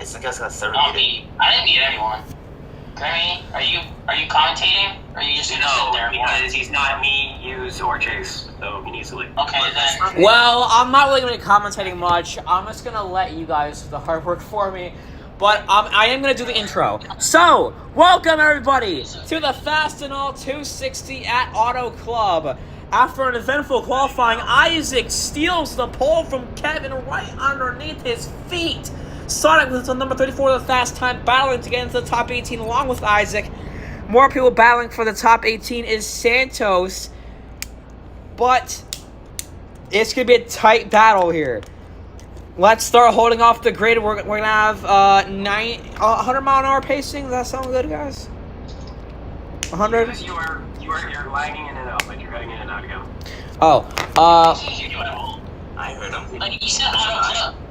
It's like a server Not meeting. me. I didn't meet anyone. Grammy, are you commentating? Or are you just gonna sit there? Because he's not me, Hughes, or Chase, so he needs to leave. Okay, then. Well, I'm not really going to be commentating much. I'm just going to let you guys do the hard work for me. But I am going to do the intro. So, welcome everybody to the Fastenal 260 at Auto Club. After an eventful qualifying, Isaac steals the pole from Kevin right underneath his feet. Sonic with the number 34 of the fast time, battling to get into the top 18 along with Isaac. More people battling for the top 18 is Santos. But it's going to be a tight battle here. Let's start holding off the grid. We're going to have 100 mile an hour pacing. Does that sound good, guys? 100? You're lagging in and out, like you're cutting in and out again. Oh, I heard him. Like you said, I don't know.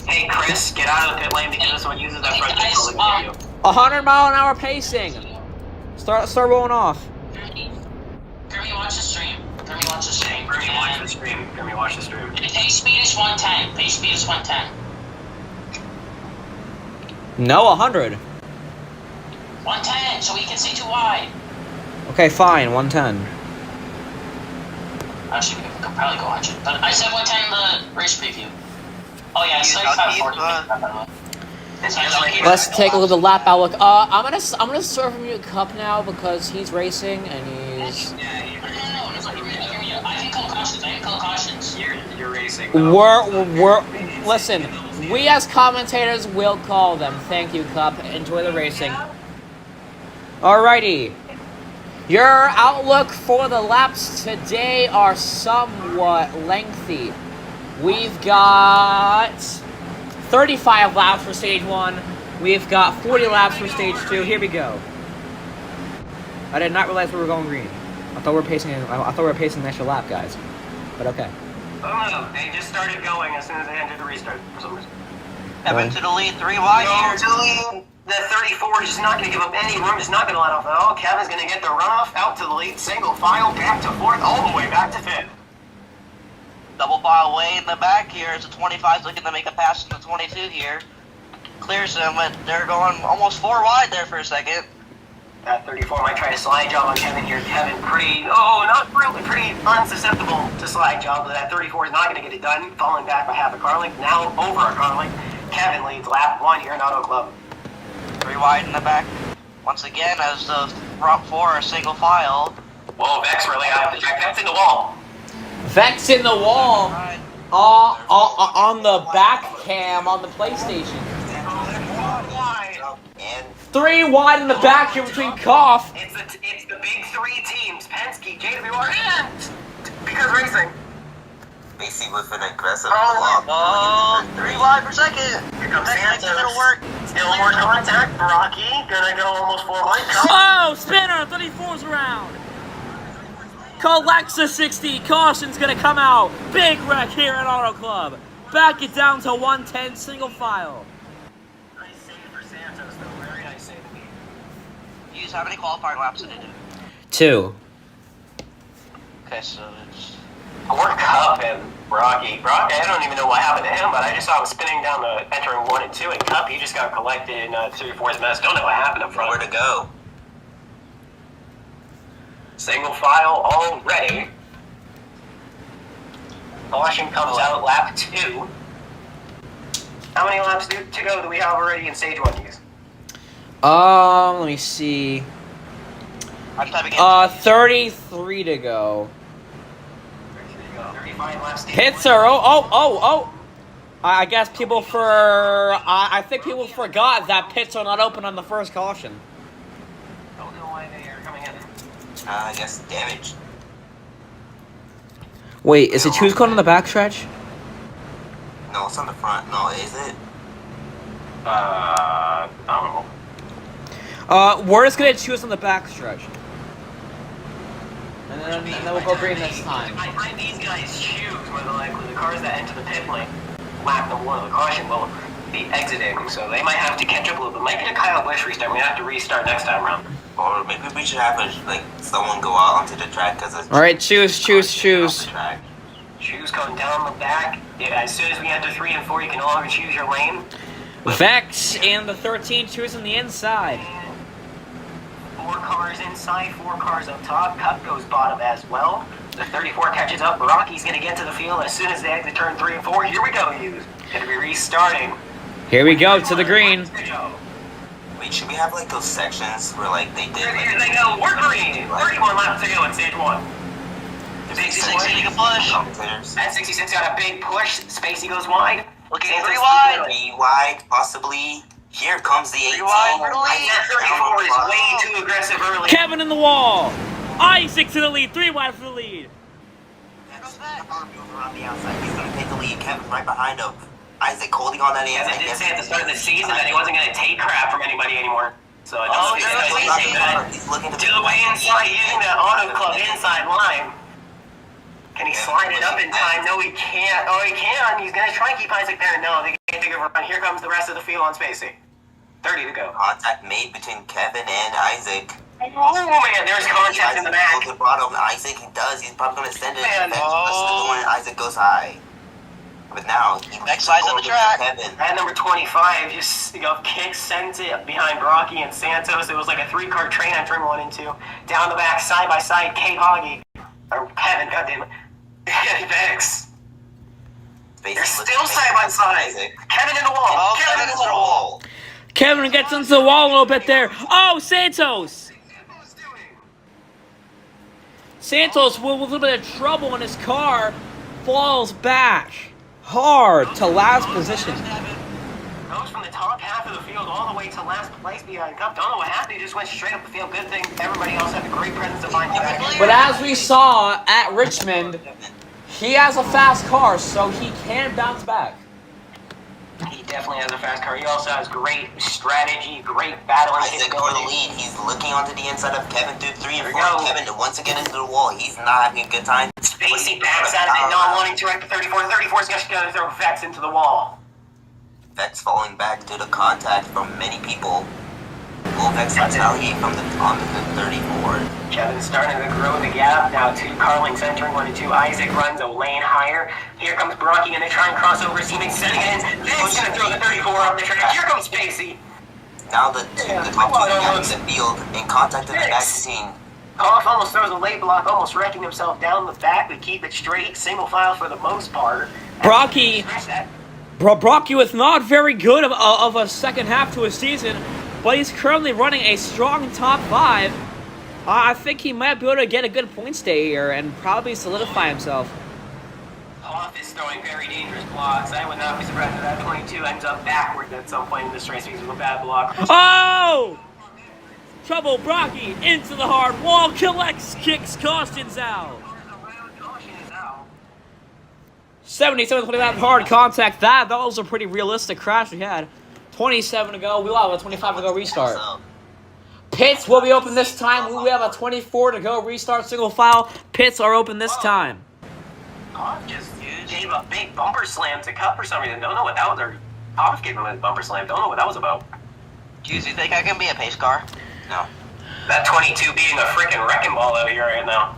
Hey, Chris, get out of the pit lane because this one uses that front control to get you. 100 mile an hour pacing. Start rolling off. Grammy, watch the stream. Grammy, watch the stream. Grammy, watch the stream. Grammy, watch the stream. Pace speed is 110. Pace speed is 110. No, 100. 110, so we can see too wide. Okay, fine, 110. Actually, we could probably go 100. But I said 110 in the race preview. Oh yeah, it's 35-40. Let's take a look at the lap outlook. I'm gonna serve him a cup now because he's racing and he's. I can call cautions. You're racing. We're listen. We as commentators will call them. Thank you, Cup. Enjoy the racing. Alrighty. Your outlook for the laps today are somewhat lengthy. We've got 35 laps for stage 1. We've got 40 laps for stage 2. Here we go. I did not realize we were going green. I thought we were pacing an extra lap, guys. But okay. Oh no, they just started going as soon as they entered the restart for some reason. Evan to the lead, 3 wide here. To the lead. The 34 is just not going to give up any room. Just not going to let off at all. Kevin's going to get the runoff out to the lead. Single file back to 4th, all the way back to 5th. Double file way in the back here. It's a 25 looking to make a pass in the 22 here. Clears them, but they're going almost 4 wide there for a second. That 34 might try to slide job on Kevin here. Kevin pretty unsusceptible to slide job, but that 34 is not going to get it done. Falling back by half a car length. Now over a car length. Kevin leads lap 1 here in Auto Club. 3 wide in the back. Once again, as the front 4 are single file. Whoa, Vex really out of the track. Vex in the wall. Vex in the wall. On the back cam on the PlayStation. 3 wide in the back here between Koff. It's the big 3 teams: Penske, JWR, and Because Racing. Basically with an aggressive block. Oh, 3 wide per second. Here comes Santos. Santos. It'll work. Still more contact. Rocky gonna go almost 4 wide. Oh, spinner, 34's around. Calexa 60, caution's gonna come out. Big wreck here at Auto Club. Back it down to 110, single file. Nice save for Santos, though. Very nice save indeed. You use how many qualifying laps did they do? 2. Okay, so it's... Poor Cup and Rocky. Rocky, I don't even know what happened to him, but I just saw him spinning down the entering 1 and 2, and Cup, he just got collected in 3-4's mess. Don't know what happened up front. Where to go? Single file already. Caution comes out lap 2. How many laps to go do we have already in stage 1, Hughes? Let me see. I'm typing in. 33 to go. 35 laps. Pits are oh. I guess people I think people forgot that pits are not open on the first caution. Don't know why they are coming in. I guess damage. Wait, is it choose code on the backstretch? No, it's on the front. No, is it? I don't know. We're just gonna choose on the backstretch. And then we'll go green this time. I find these guys choose more than likely the cars that enter the pit lane. Lap number 1 of the caution will be exiting, so they might have to catch up a little bit. Might get a Kyle Busch restart. We have to restart next time around. Or maybe we should have someone go out onto the track because it's... Alright, choose. Choose going down the back. Yeah, as soon as we enter 3 and 4, you can no longer choose your lane. Vex and the 13 choosing the inside. And 4 cars inside, 4 cars up top. Cup goes bottom as well. The 34 catches up. Rocky's going to get to the field as soon as they exit turn 3 and 4. Here we go, Hughes. Going to be restarting. Here we go to the green. Wait, should we have like those sections where like they did? Here they go. We're green. 31 laps to go in stage 1. The big 60 take a push. Commentators. That 66 got a big push. Spacey goes wide. Looking Santos 3 wide. 3 wide, possibly. Here comes the 18. 3 wide for the lead. That 34 is way too aggressive early. Kevin in the wall. Isaac to the lead. 3 wide for the lead. Over on the outside. He's gonna take the lead. Kevin right behind him. Isaac holding on that Kevin inside. did say at the start of the season that he wasn't going to take crap from anybody anymore. So it Oh, doesn't he's feel really like taking that. He's looking To the way inside, using the auto club inside line. Can he slide it up in time? No, he can't. Oh, he can. He's going to try and keep Isaac there. No, they can't take over. Here comes the rest of the field on Spacey. 30 to go. Contact made between Kevin and Isaac. Oh, man, there's contact in the back. Goes to the bottom. Isaac, he does. He's probably gonna send it. Man, When Isaac goes high. But now he Next side's on the track. Kevin. And number 25 just kicks, sends it behind Brocky and Santos. It was like a 3-car train I turned 1 into. Down the back, side by side, Kate Hoggy. Or Kevin, goddamn it. Vex. They're still side by side. Kevin in the wall. Oh, Kevin in Kevin's the in the wall. Kevin gets into the wall a little bit there. Oh, Santos. Santos with a little bit of trouble in his car falls back hard to last position. Goes from the top half of the field all the way to last place behind Cup. Don't know what happened. He just went straight up the field. Good thing everybody else had a great presence of mind. But as we saw at Richmond, he has a fast car, so he can bounce back. He definitely has a fast car. He also has great strategy, great battling Isaac for the capability. lead. He's looking onto the inside of Kevin through 3 and There 4. we go. Kevin once again into the wall. He's not having a good time. Spacey backs out of it, not wanting to wreck the 34. 34 is just going to throw Vex into the wall. Vex falling back due to contact from many people. Will Vex retaliate from on the 34? Kevin's starting to grow the gap. Now 2 car lengths entering 1 and 2. Isaac runs a lane higher. Here comes Brocky and they try and cross over his teammates, sending it in. Vex going to throw the 34 up the track. Here comes Spacey. Now the top 2 in the field in contact in the back Vex. scene. Koff almost throws a late block, almost wrecking himself down the back. We keep it straight, single file for the most part. Brocky. Scratch that. Brocky with not very good of a second half to his season, but he's currently running a strong top 5. I think he might be able to get a good point stay here and probably solidify himself. Koff is throwing very dangerous blocks. I would not be surprised if that 22 ends up backwards at some point in this race because of a bad block. Oh! Trouble, Brocky into the hard wall, collects, kicks, cautions out. 77-25 hard contact. That was a pretty realistic crash we had. 27 to go. We'll have a 25 to go restart. Pits will be open this time. We have a 24 to go restart single file. Pits are open this time. Koff just gave a big bumper slam to Cup for some reason. Don't know what that was. Or Koff gave him a bumper slam. Don't know what that was about. Do you think I can be a pace car? No. That 22 being a freaking wrecking ball out here right now.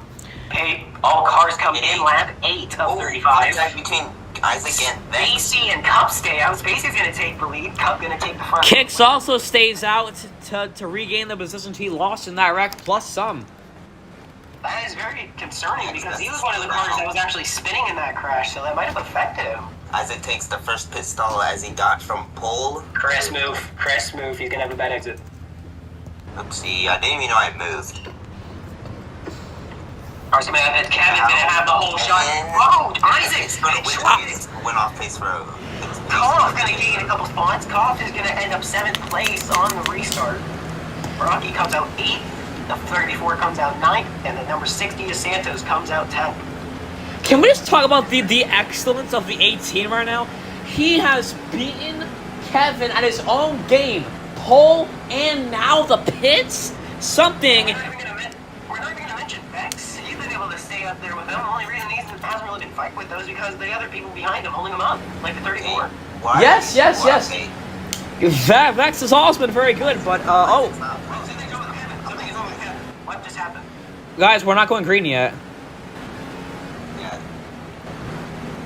Hey, all cars come in lap 8 of 35. Contact between Isaac and Vex. Spacey and Cup stay out. Spacey's going to take the lead. Cup going to take the front. Kicks also stays out to regain the position he lost in that wreck, plus some. That is very concerning because he was one of the cars that was actually spinning in that crash, so that might have affected him. Isaac takes the first pit stall as he got from pole. Chris move. Chris move. He's going to have a bad exit. Oopsie, I didn't even know I moved. Kevin's going to have the whole shot. Oh, Isaac's going to Went off pace for a... Koff going to gain a couple spots. Koff is going to end up 7th place on the restart. Rocky comes out 8th. The 34 comes out 9th. And the number 60 is Santos comes out 10th. Can we just talk about the excellence of the 18 right now? He has beaten Kevin at his own game. Pole and now the pits? Something... We're not even going to mention Vex. He's been able to stay up there with them. The only reason he hasn't really been fighting with those because the other people behind him holding him up, like the 34. Yes. Vex has also been very good, but, Something is over with Kevin. What just happened? guys, we're not going green yet. Yeah.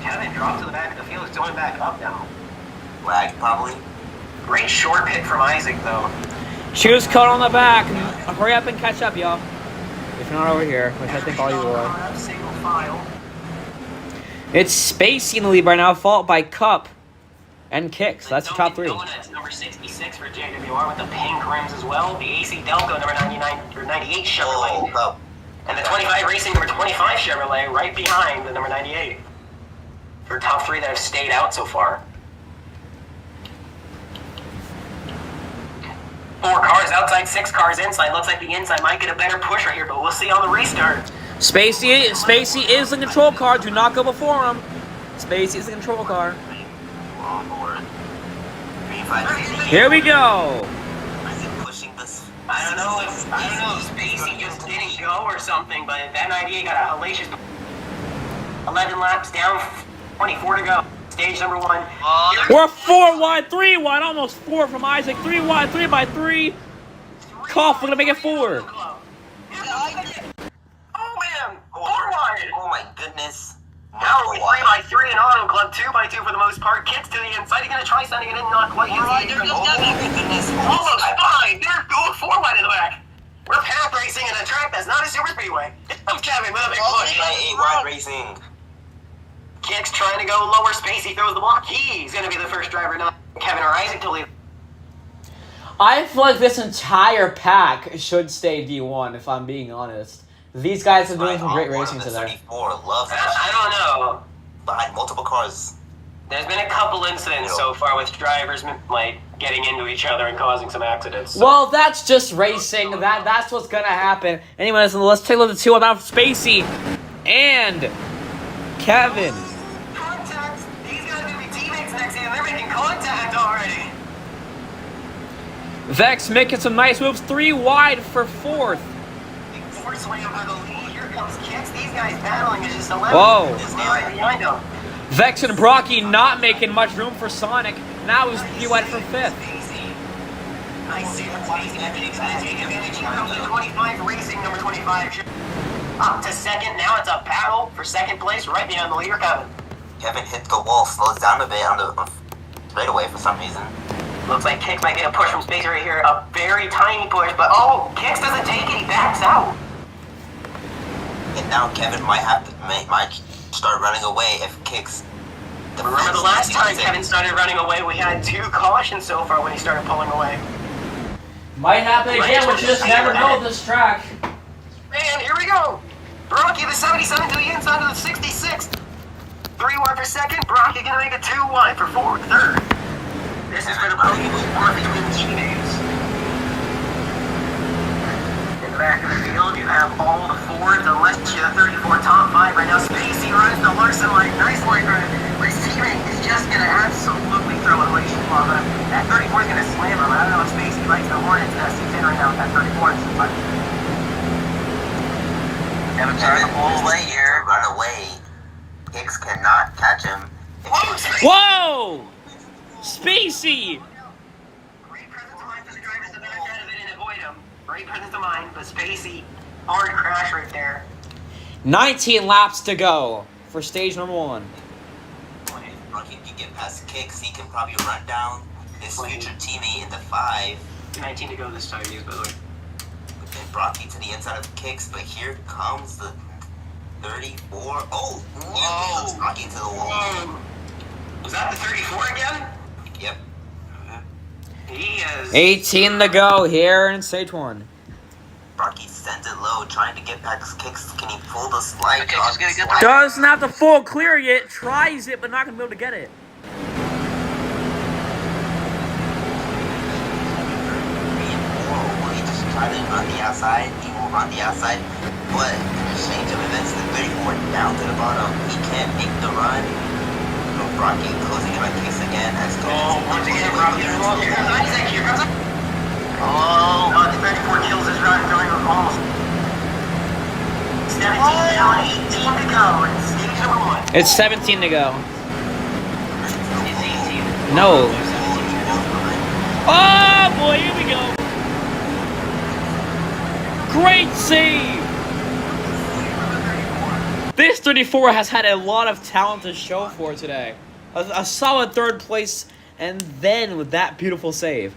Kevin dropped to the back of the field. It's going back up now. Lag, probably. Great short pit from Isaac, though. Shoes caught on the back. Hurry up and catch up, y'all. If you're not over here, which I think all you are. Single file. It's Spacey in the lead right now, followed by Cup and Kicks. That's the top three. Donuts, number 66 for JWR with the pink rims as well. The AC Delco, number 99 or 98 Chevrolet. Oh, And the 25 Racing, number 25 Chevrolet, right behind the number 98. For top three that have stayed out so far. 4 cars outside, 6 cars inside. Looks like the inside might get a better push right here, but we'll see on the restart. Spacey is the control car. Do not go before him. Spacey is the control car. Here we go. Pushing this. I don't know if Spacey just didn't go or something, but that 98 got a hellacious 11 laps down, 24 to go. Stage number 1. We're 4 wide, 3 wide, almost 4 from Isaac. 3 wide, 3 by 3. Cough, we're gonna make it 4. Oh man, 4 wide. Oh my goodness. Now we 3 by 3 in Auto Club, 2 by 2 for the most part. Kicks to the inside. He's gonna try sending it in, not quite. Alright, there goes Devin. Almost fine. They're going 4 wide in the back. We're path racing in a track that's not a super speedway. I'm Kevin with a big push. 8 wide racing. Kicks trying to go lower. Spacey throws the block. He's gonna be the first driver, not Kevin or Isaac to lead. I feel like this entire pack should stay D1, if I'm being honest. These guys are doing some great racing today. 34 loves I don't know. behind multiple cars. There's been a couple incidents so far with drivers like getting into each other and causing some accidents. So. Well, that's just racing. That's what's gonna happen. Anyways, let's take a look at the 2 about Spacey and Kevin. Contact. These guys are gonna be teammates next year. They're making contact already. Vex making some nice moves. 3 wide for 4th. Force way over the lead. Here comes Kicks. These guys battling is just 11. Whoa. This guy right behind them. Vex and Brocky not making much room for Sonic. Now he's 3 wide for 5th. I see the Spacey advantage. Here comes the 25 Racing, number 25. Up to second. Now it's a battle for second place right behind the leader, Kevin. Kevin hit the wall, slows down a bit on the straightaway for some reason. Looks like Kicks might get a push from Spacey right here. A very tiny push, but oh, Kicks doesn't take it. He backs out. And now Kevin might start running away if Kicks. Remember the last time Kevin started running away, we had 2 cautions so far when he started pulling away. Might happen again. We just never know this track. Man, here we go. Brocky, the 77 to the inside of the 66. 3 wide for second. Brocky gonna make a 2 wide for third. This is for the podium war between teammates. In the back of the field, you have all the Fords, unless you're the 34 top 5 right now. Spacey runs the Larson line, nice line run. But his teammate is just gonna absolutely throw a relation block on him. That 34 is gonna slam him. I don't know if Spacey likes the Hornets nest he's in right now with that 34. But Kevin's trying to pull away here. Run away. Hicks cannot catch him. Whoa! Spacey! great presence of mind for the drivers to back out of it and avoid him. Great presence of mind, but Spacey, hard crash right there. 19 laps to go for stage number 1. If Rocky can get past Kicks, he can probably run down his future teammate in the 5. 19 to go this time, by the way. But then Brocky to the inside of Kicks, but here comes the 34. Oh! Whoa! Rocky into the wall. Whoa. Was that the 34 again? Yep. He is. 18 to go here in stage 1. Rocky sends it low, trying to get past Kicks. Can he pull the slide? Okay, just gonna get the- Doesn't have the full clear yet. Tries it, but not gonna be able to get it. He just tried to run the outside. He will run the outside, but change of events, the 34 down to the bottom. He can't make the run. Rocky closing in on Kicks again. Once again, Rocky. Here comes Isaac. Here comes. Oh, the 34 kills his run, going almost 17 down, 18 to go. It's stage number 1. It's 17 to go. It's 18. No. Oh boy, here we go. Great save. This 34 has had a lot of talent to show for today. A solid 3rd place and then with that beautiful save.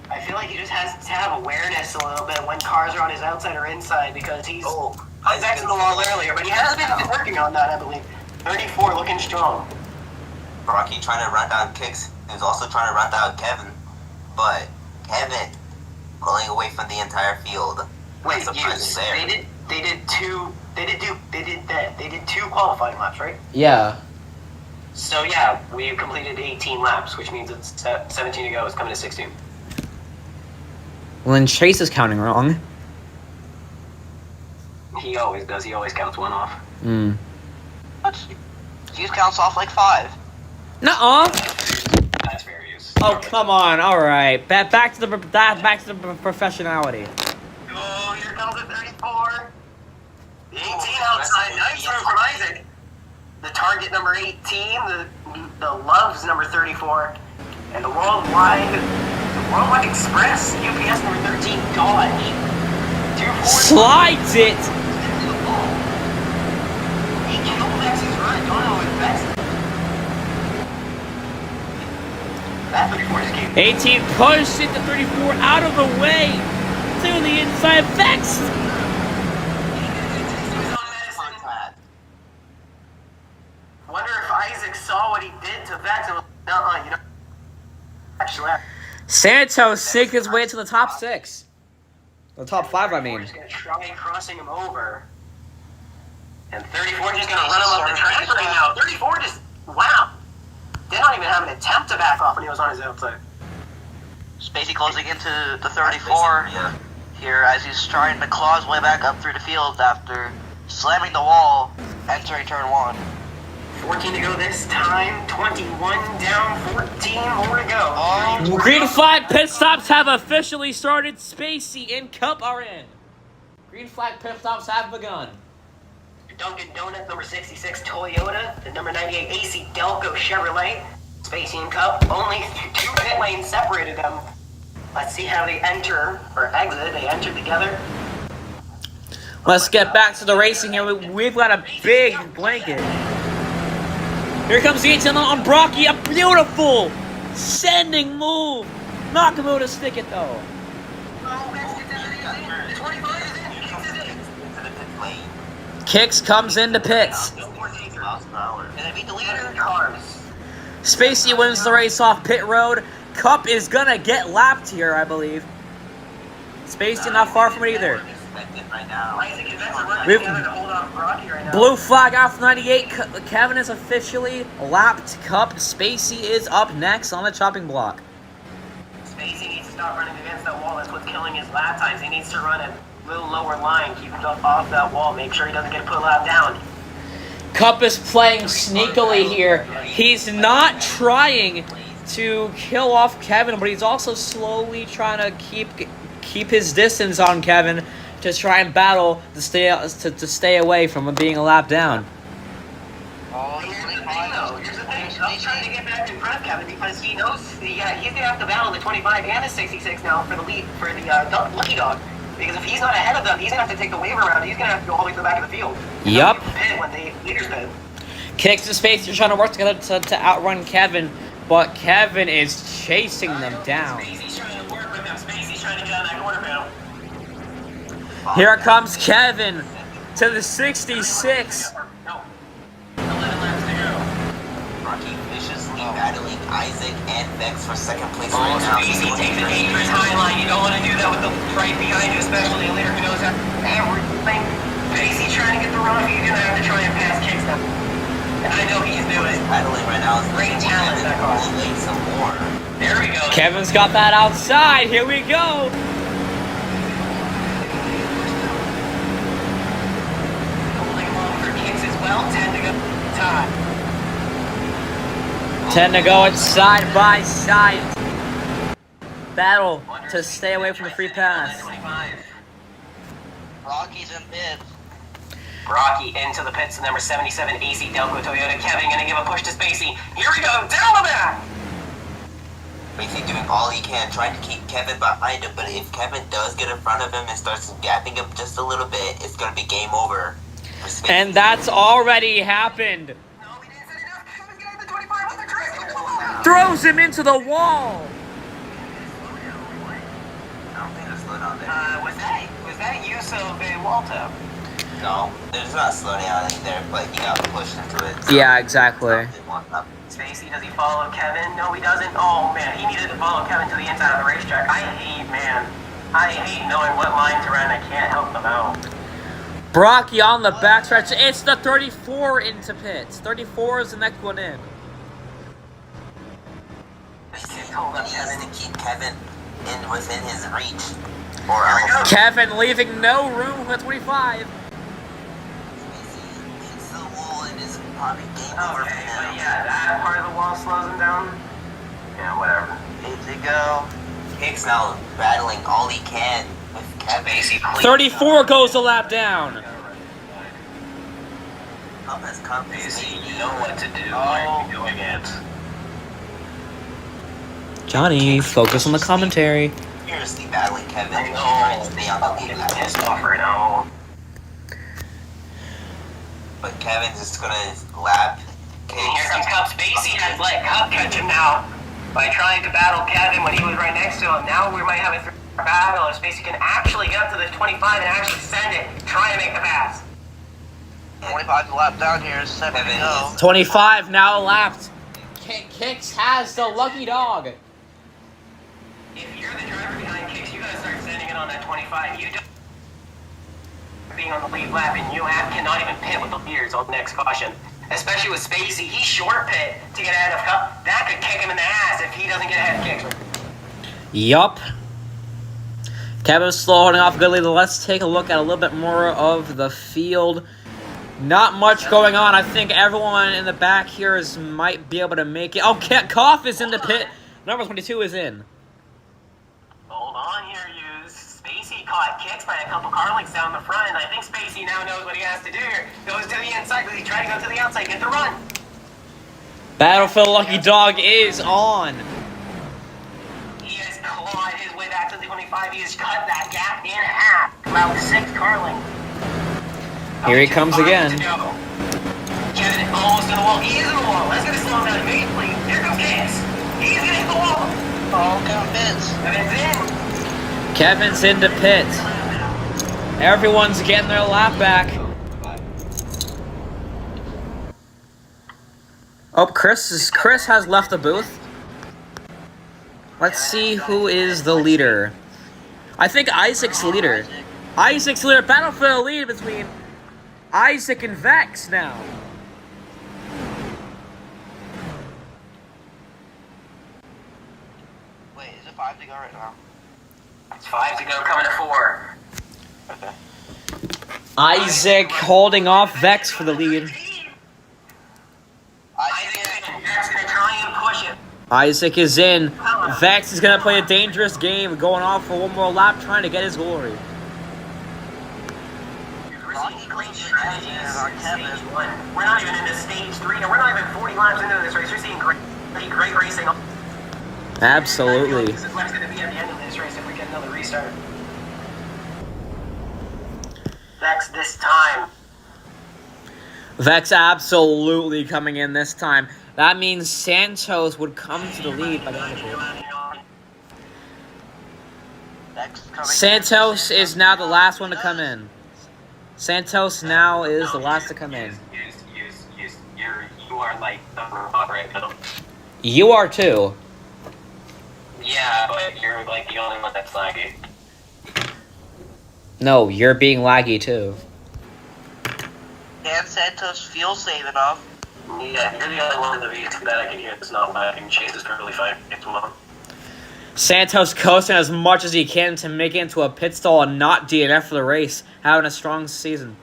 I feel like he just has to have awareness a little bit when cars are on his outside or inside because he's back to the wall earlier, but he has been working on that, I believe. 34 looking strong. Rocky trying to run down Kicks. He was also trying to run down Kevin, but Kevin pulling away from the entire field. Wait, Surprising they did two qualifying laps, right? Yeah. So yeah, we completed 18 laps, which means it's 17 to go. It's coming to 16. Well, then Chase is counting wrong. He always does. He always counts one off. Hmm. He counts off like 5. Nuh-uh. That's fair use. Oh, come on. All right. Back to the professionality. Oh, here comes the 34. The 18 outside. Nice run from Isaac. The target number 18. The Loves number 34. And the Worldwide Express UPS number 13 Dodge. 240. Slides it. He killed Vex's run. Don't know if Vex. That 34 just came. 18 pushed it to 34 out of the way to the inside. Vex. Wonder if Isaac saw what he did to Vex and was you know. Actually, Santos sink his way to the top 6. The top 5, I mean. Just gonna try crossing him over. And 34 just gonna run him up the track right now. 34 just, wow. Did not even have an attempt to back off when he was on his outside. Spacey closing into the 34 here as he's trying to claw his way back up through the field after slamming the wall, entering turn 1. 14 to go this time. 21 down, 14 more to go. Oh. Green flag pit stops have officially started. Spacey and Cup are in. Green flag pit stops have begun. Dunkin' Donuts, number 66 Toyota, the number 98 AC Delco Chevrolet, Spacey and Cup. Only 2 pit lanes separated them. Let's see how they enter or exit. They entered together. Let's get back to the racing here. We've got a big blanket. Here comes the 18 on Brocky. A beautiful sending move. Not going to be able to stick it though. Kicks comes into pits. Spacey wins the race off pit road. Cup is gonna get lapped here, I believe. Spacey not far from it either. Blue flag off 98. Kevin is officially lapped. Cup. Spacey is up next on the chopping block. Spacey needs to stop running against that wall. That's what's killing his lap times. He needs to run a little lower line, keep him off that wall, make sure he doesn't get put lap down. Cup is playing sneakily here. He's not trying to kill off Kevin, but he's also slowly trying to keep his distance on Kevin to try and battle to stay away from him being a lap down. Oh, here's the thing, though. Here's the thing. He's trying to get back in front of Kevin because he knows he's going to have to battle the 25 and the 66 now for the lead for the Lucky Dog. Because if he's not ahead of them, he's going to have to take the wave around. He's going to have to go all the way to the back of the field. Yep. When the leaders pit. Kicks to Spacey, trying to work together to outrun Kevin, but Kevin is chasing them down. Spacey's trying to work with them. Spacey's trying to get on that corner panel. Here comes Kevin to the 66. No. 11 laps to go. Rocky viciously battling Isaac and Vex for second place Oh, right now. Spacey takes a dangerous high line. You don't want to do that with the right behind you, especially a leader who knows everything. Spacey trying to get the run. He's going to have to try and pass Kicks now. And I know he's doing it. Battling right now is Great talent, that car. some more. There we go. Kevin's got that outside. Here we go. Holding along for Kicks as well. 10 to go. Todd. 10 to go. It's side by side. Battle to stay away from the free pass. 25. Rocky's in mid. Rocky into the pits, the number 77 AC Delco Toyota. Kevin gonna give a push to Spacey. Here we go, down the back! Spacey doing all he can, trying to keep Kevin behind him, but if Kevin does get in front of him and starts gapping him just a little bit, it's gonna be game over. And that's already happened. No, we didn't set it up. Kevin's getting the 25 on the track. throws him into the wall. I don't think there's slow down there. Was that use of a wall tap? No, there's not slow down in there, but you got pushed into it. So Yeah, exactly. Spacey, does he follow Kevin? No, he doesn't. Oh man, he needed to follow Kevin to the inside of the racetrack. I hate knowing what line to run. I can't help them out. Brocky on the backstretch. It's the 34 into pits. 34 is the next one in. He needs to keep Kevin within his reach, or else Kevin leaving no room for 25. hits the wall and is probably game over for Okay, him. but yeah, that part of the wall slows him down. Yeah, whatever. Need to go. Hicks now battling all he can with Kevin. Spacey, please. 34 goes the lap down. Up has come. Spacey, you know what to do. Why are you doing it? Johnny, focus on the commentary. Seriously battling Kevin. I Trying know. to stay on the lead lap. Pissed off right now. But Kevin's just gonna lap. And here comes Cup. Spacey has let Cup catch him now by trying to battle Kevin when he was right next to him. Now we might have a battle if Spacey can actually get up to the 25 and actually send it, try to make the pass. 25 lap down here, 7 to go. 25 now lapped. Kicks has the lucky dog. If you're the driver behind Kicks, you gotta start sending it on that 25. You don't being on the lead lap and you cannot even pit with the leaders on the next caution. Especially with Spacey, he's short pit to get ahead of Cup. That could kick him in the ass if he doesn't get ahead of Kicks. Yup. Kevin's slow holding off good lead. Let's take a look at a little bit more of the field. Not much going on. I think everyone in the back here might be able to make it. Oh, Koff is in the pit. Number 22 is in. Hold on here, you. Spacey caught Kicks by a couple car lengths down the front, and I think Spacey now knows what he has to do here. Goes to the inside, but he's trying to go to the outside, get the run. Battlefield Lucky Dog is on. He has clawed his way back to the 25. He has cut that gap in half. About 6 car lengths. Here he comes again. Kevin is almost in the wall. He is in the wall. That's going to slow him down immediately. Here comes Kicks. He's going to hit the wall. Oh, Kevin Vince. Kevin's in. Kevin's in the pit. Everyone's getting their lap back. Oh, Chris has left the booth. Let's see who is the leader. I think Isaac's leader. Isaac's leader. Battlefield lead between Isaac and Vex now. Wait, is it 5 to go right now? It's 5 to go, coming to 4. Okay. Isaac holding off Vex for the lead. Isaac's going to try and push it. Isaac is in. Vex is going to play a dangerous game, going off for one more lap, trying to get his glory. We're not even into stage 3, and we're not even 40 laps into this race. We're seeing great racing. Absolutely. This is what it's going to be at the end of this race if we get another restart. Vex this time. Vex absolutely coming in this time. That means Santos would come to the lead by the end of it. Santos is now the last one to come in. Santos now is the last to come in. You are like the robot right now. You are too. Yeah, but you're like the only one that's laggy. No, you're being laggy too. Dan Santos feels safe enough. Yeah, you're the only one in the V2 that I can hear that's not lagging. Chase is totally fine. It's one. Santos coasting as much as he can to make it into a pit stall and not DNF for the race, having a strong season.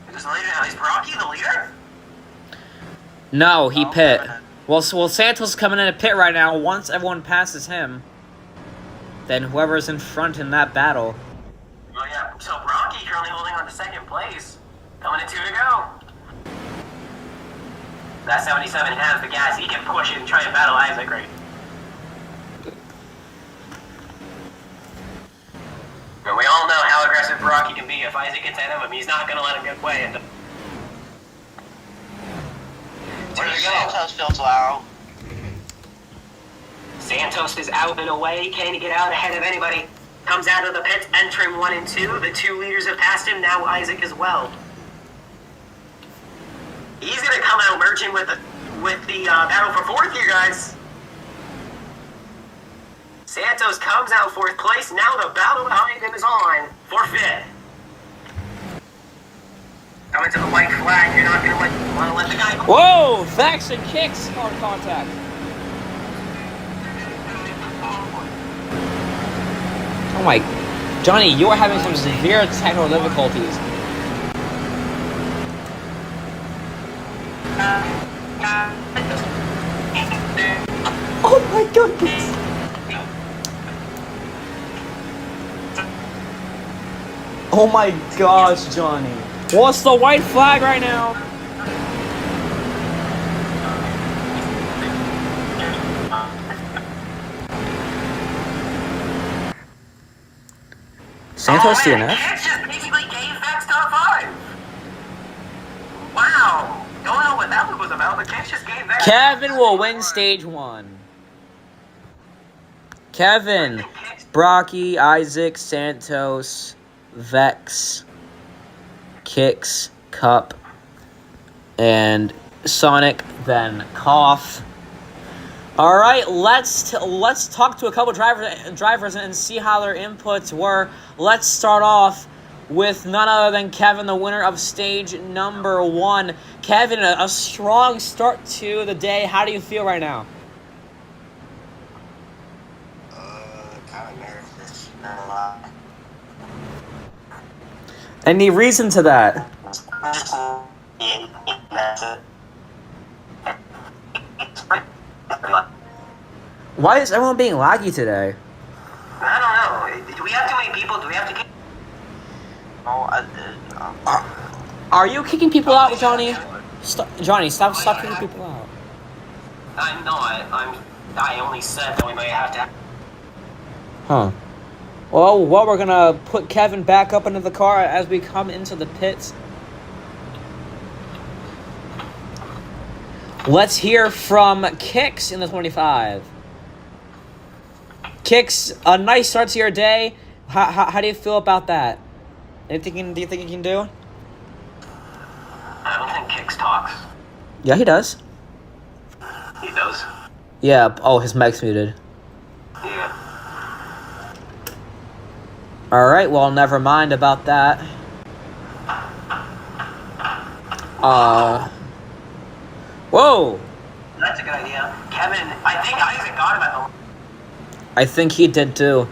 Who's the leader now? Is Brocky the leader? No, he pit. Well, Santos is coming in a pit right now. Once everyone passes him, then whoever's in front in that battle. Oh yeah, so Brocky currently holding on to 2nd place. Coming to 2 to go. That 77 has the gas. He can push it and try and battle Isaac right. But we all know how aggressive Brocky can be. If Isaac gets ahead of him, he's not going to let him get away. And Where does Santos filter out? Santos is out and away. Can he get out ahead of anybody? Comes out of the pits, entering 1 and 2. The 2 leaders have passed him, now Isaac as well. He's going to come out merging with the battle for 4th here, guys. Santos comes out 4th place. Now the battle behind him is on for 5th. Coming to the white flag. You're not going to want to let the guy go. Whoa! Vex and kicks. Hard contact. Oh my... Johnny, you are having some severe technical difficulties. Oh my goodness! Oh my gosh, Johnny. What's the white flag right now? Santos DNF? Kicks just basically gave Vex top 5. Wow. Don't know what that one was about, but Kicks just gave Vex. Kevin will win stage 1. Kevin, Brocky, Isaac, Santos, Vex, Kicks, Cup, and Sonic, then Cough. All right, let's talk to a couple drivers and see how their inputs were. Let's start off with none other than Kevin, the winner of stage number 1. Kevin, a strong start to the day. How do you feel right now? Kind of nervous, not a lot. Any reason to that? That's it. Why is everyone being laggy today? I don't know. Do we have too many people? Do we have to kick? Oh, I did. Are you kicking people out, Johnny? Johnny, stop kicking people out. I'm not. I only said that we might have to. Huh. Well, we're gonna put Kevin back up into the car as we come into the pits. Let's hear from Kix in the 25. Kix, a nice start to your day. How do you feel about that? Anything do you think you can do? I don't think Kicks talks. Yeah, he does. He does. Yeah. Oh, his mic's muted. Yeah. All right. Well, never mind about that. Whoa. That's a good idea. Kevin, I think Isaac got him at the. I think he did too,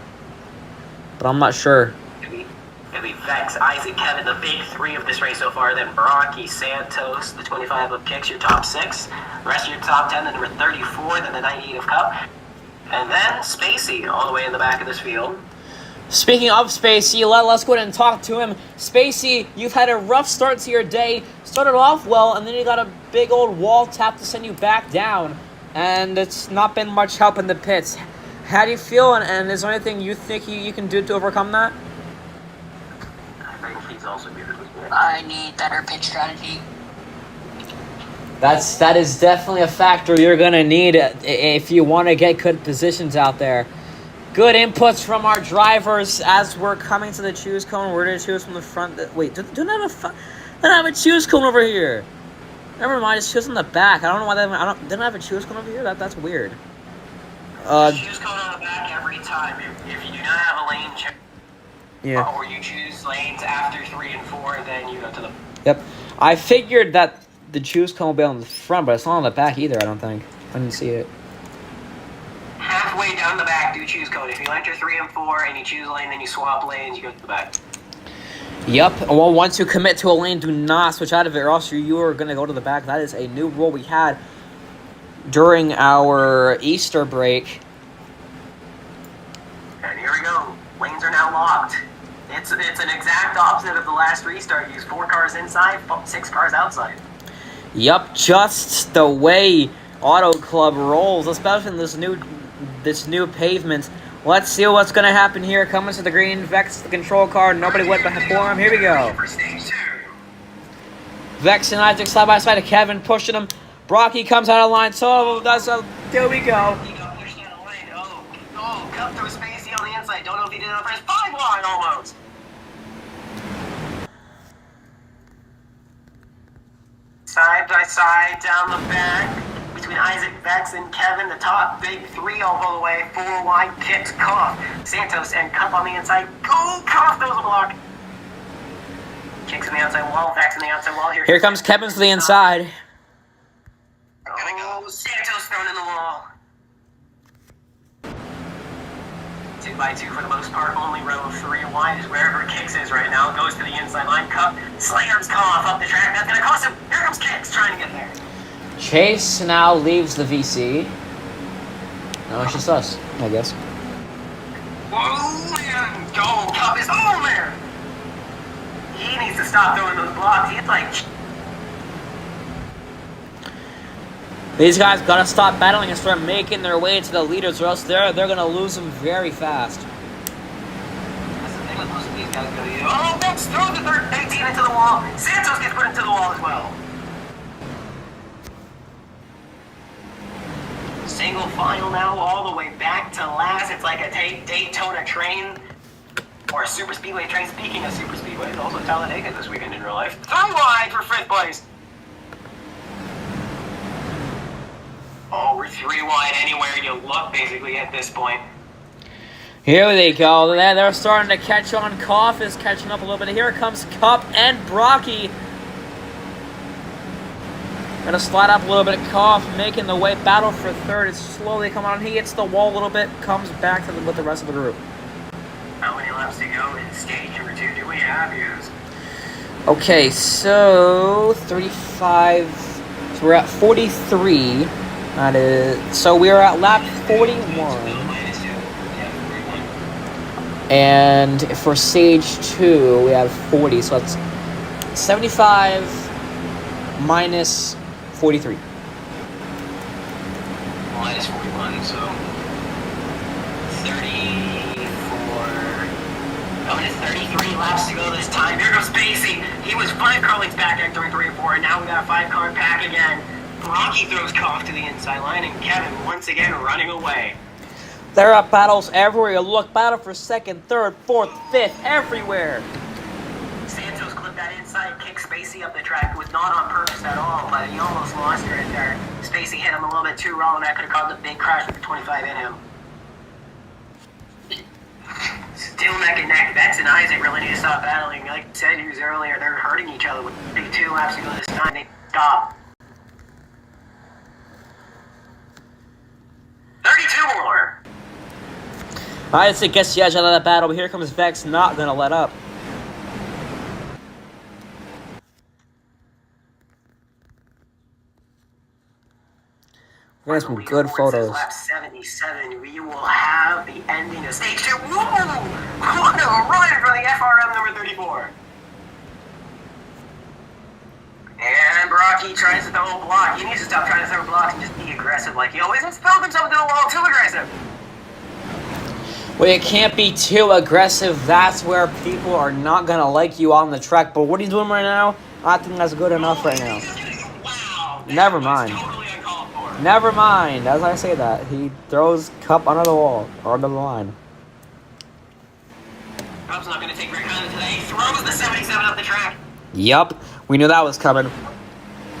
but I'm not sure. It'd be Vex, Isaac, Kevin, the big 3 of this race so far. Then Brocky, Santos, the 25 of Kicks, your top 6. The rest of your top 10, the number 34, then the 98 of Cup. And then Spacey, all the way in the back of this field. Speaking of Spacey, let's go ahead and talk to him. Spacey, you've had a rough start to your day. Started off well, and then you got a big old wall tap to send you back down. And it's not been much help in the pits. How do you feel, and is there anything you think you can do to overcome that? I think he's also muted. I need better pitch strategy. That is definitely a factor you're going to need if you want to get good positions out there. Good inputs from our drivers as we're coming to the choose cone. We're going to choose from the front. Wait, don't have a choose cone over here. Never mind, it's choose on the back. I don't know why didn't have a choose cone over here. That's weird. Choose code on the back every time. If you do not have a lane check, Yeah. or you choose lanes after 3 and 4, then you go to the. Yep. I figured that the choose cone would be on the front, but it's not on the back either, I don't think. I didn't see it. Halfway down the back, do choose code. If you enter 3 and 4 and you choose a lane, then you swap lanes, you go to the back. Yep. Well, once you commit to a lane, do not switch out of it, or else you are going to go to the back. That is a new rule we had during our Easter break. And here we go. Lanes are now locked. It's an exact opposite of the last restart. Use 4 cars inside, 6 cars outside. Yep, just the way Auto Club rolls, especially in this new pavement. Let's see what's going to happen here. Coming to the green, Vex, the control car. Nobody went before him. Here we go. For stage 2. Vex and Isaac side by side. Kevin pushing him. Brocky comes out of line. So there we go. He got pushed out of lane. Oh, Cup throws Spacey on the inside. Don't know if he did it on first. 5 wide almost. Side by side down the back between Isaac, Vex, and Kevin. The top big 3 all the way. 4 wide kicks. Koff, Santos, and Cup on the inside. Go! Koff throws a block. Kicks in the outside wall. Vex in the outside wall. Here comes Kevin to the inside. Oh, Santos thrown in the wall. 2 by 2 for the most part. Only row of 3 wide is wherever Kicks is right now. Goes to the inside line. Cup slams Koff up the track. That's going to cost him. Here comes Kicks trying to get there. Chase now leaves the VC. No, it's just us, I guess. Whoa, man. Go. Cup is over there. He needs to stop throwing those blocks. He's like... These guys gotta stop battling and start making their way to the leaders, or else they're gonna lose them very fast. That's the thing with most of these guys. Oh, Vex throws the 18 into the wall. Santos gets put into the wall as well. Single file now, all the way back to last. It's like a Daytona train or a super speedway train. Speaking of super speedways, also Talladega this weekend in real life. 3 wide for 5th place. Oh, we're 3 wide anywhere you look, basically, at this point. Here they go. They're starting to catch on. Koff is catching up a little bit. Here comes Cup and Brocky. Gonna slide up a little bit. Koff making the way. Battle for 3rd. It's slowly coming on. He hits the wall a little bit. Comes back to with the rest of the group. How many laps to go in stage number 2 do we have, Hughes? Okay, so 35. So we're at 43. That is. So we are at lap 41. And for stage 2, we have 40. So that's 75 minus 43. Minus 41, so 34. Oh, it's 33 laps to go this time. Here goes Spacey. He was 5 car lengths back entering 3 and 4, and now we got a 5 car pack again. Rocky throws Koff to the inside line, and Kevin once again running away. There are battles everywhere you look. Battle for 2nd, 3rd, 4th, 5th, everywhere. Santos clipped that inside kick Spacey up the track. It was not on purpose at all, but he almost lost her in there. Spacey hit him a little bit too raw, and that could have caused a big crash with the 25 in him. Still neck and neck. Vex and Isaac really need to stop battling. Like I said earlier, they're hurting each other with big 2 laps to go this time. They stop. 32 more. I just gets you out of that battle, but here comes Vex, not gonna let up. There's some good photos. Lap 77, we will have the ending of stage 2. Whoa! What a run for the FRM number 34. And Brocky tries to throw a block. He needs to stop trying to throw blocks and just be aggressive like he always has. Throw himself into the wall, too aggressive. Well, you can't be too aggressive. That's where people are not gonna like you on the track. But what he's doing right now, I think that's good enough right now. Wow. Never mind. Totally uncalled for. Never mind. As I say that, he throws Cup under the wall or under the line. Cup's not going to take very kindly today. He throws the 77 up the track. Yup, we knew that was coming.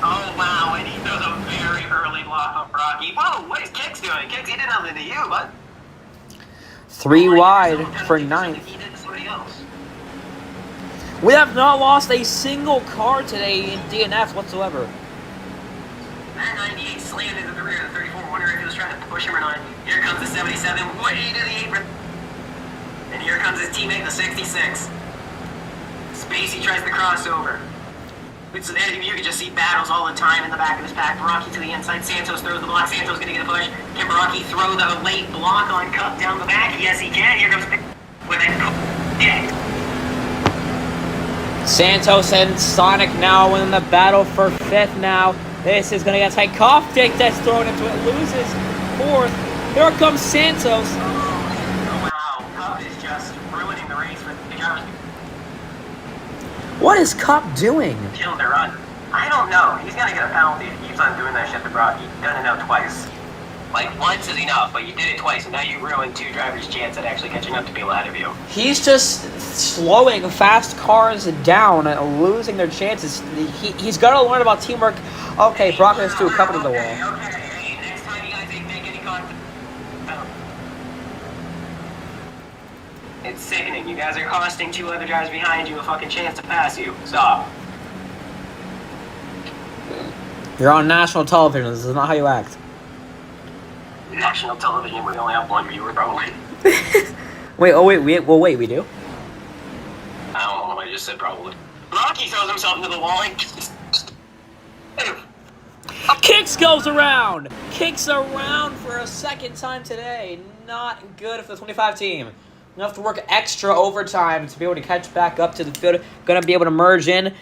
Oh, wow, and he throws a very early block on Brocky. Whoa, what is Kicks doing? Kicks, he did nothing to you, but... 3 wide for 9th. He did to somebody else. We have not lost a single car today in DNF whatsoever. That 98 slammed into the rear of the 34. Wonder if he was trying to push him or not. Here comes the 77, way to the apron. And here comes his teammate, the 66. Spacey tries the crossover. So there you can just see battles all the time in the back of this pack. Baraki to the inside. Santos throws the block. Santos going to get a push. Can Baraki throw the late block on Cup down the back? Yes, he can. Here comes with a kick. Santos and Sonic now in the battle for 5th now. This is going to get tight. Koff kick that's thrown into it. Loses 4th. Here comes Santos. Oh, wow. Cup is just ruining the race for the drivers. What is Cup doing? Killing their run. I don't know. He's going to get a penalty if he keeps on doing that shit to Brock. He's going to know twice. Like, once is enough, but you did it twice, and now you ruined 2 drivers' chance at actually catching up to people ahead of you. He's just slowing fast cars down and losing their chances. He's got to learn about teamwork. Okay, Brock has to accompany the wall. Okay. Hey, next time you guys ain't make any contact. It's sickening. You guys are costing 2 other drivers behind you a fucking chance to pass you. Stop. You're on national television. This is not how you act. National television, we only have 1 viewer, probably. Wait, we do? I don't know what I just said, probably. Rocky throws himself into the wall and... Kicks goes around! Kicks around for a second time today. Not good for the 25 team. You have to work extra overtime to be able to catch back up to the field. Gonna be able to merge in.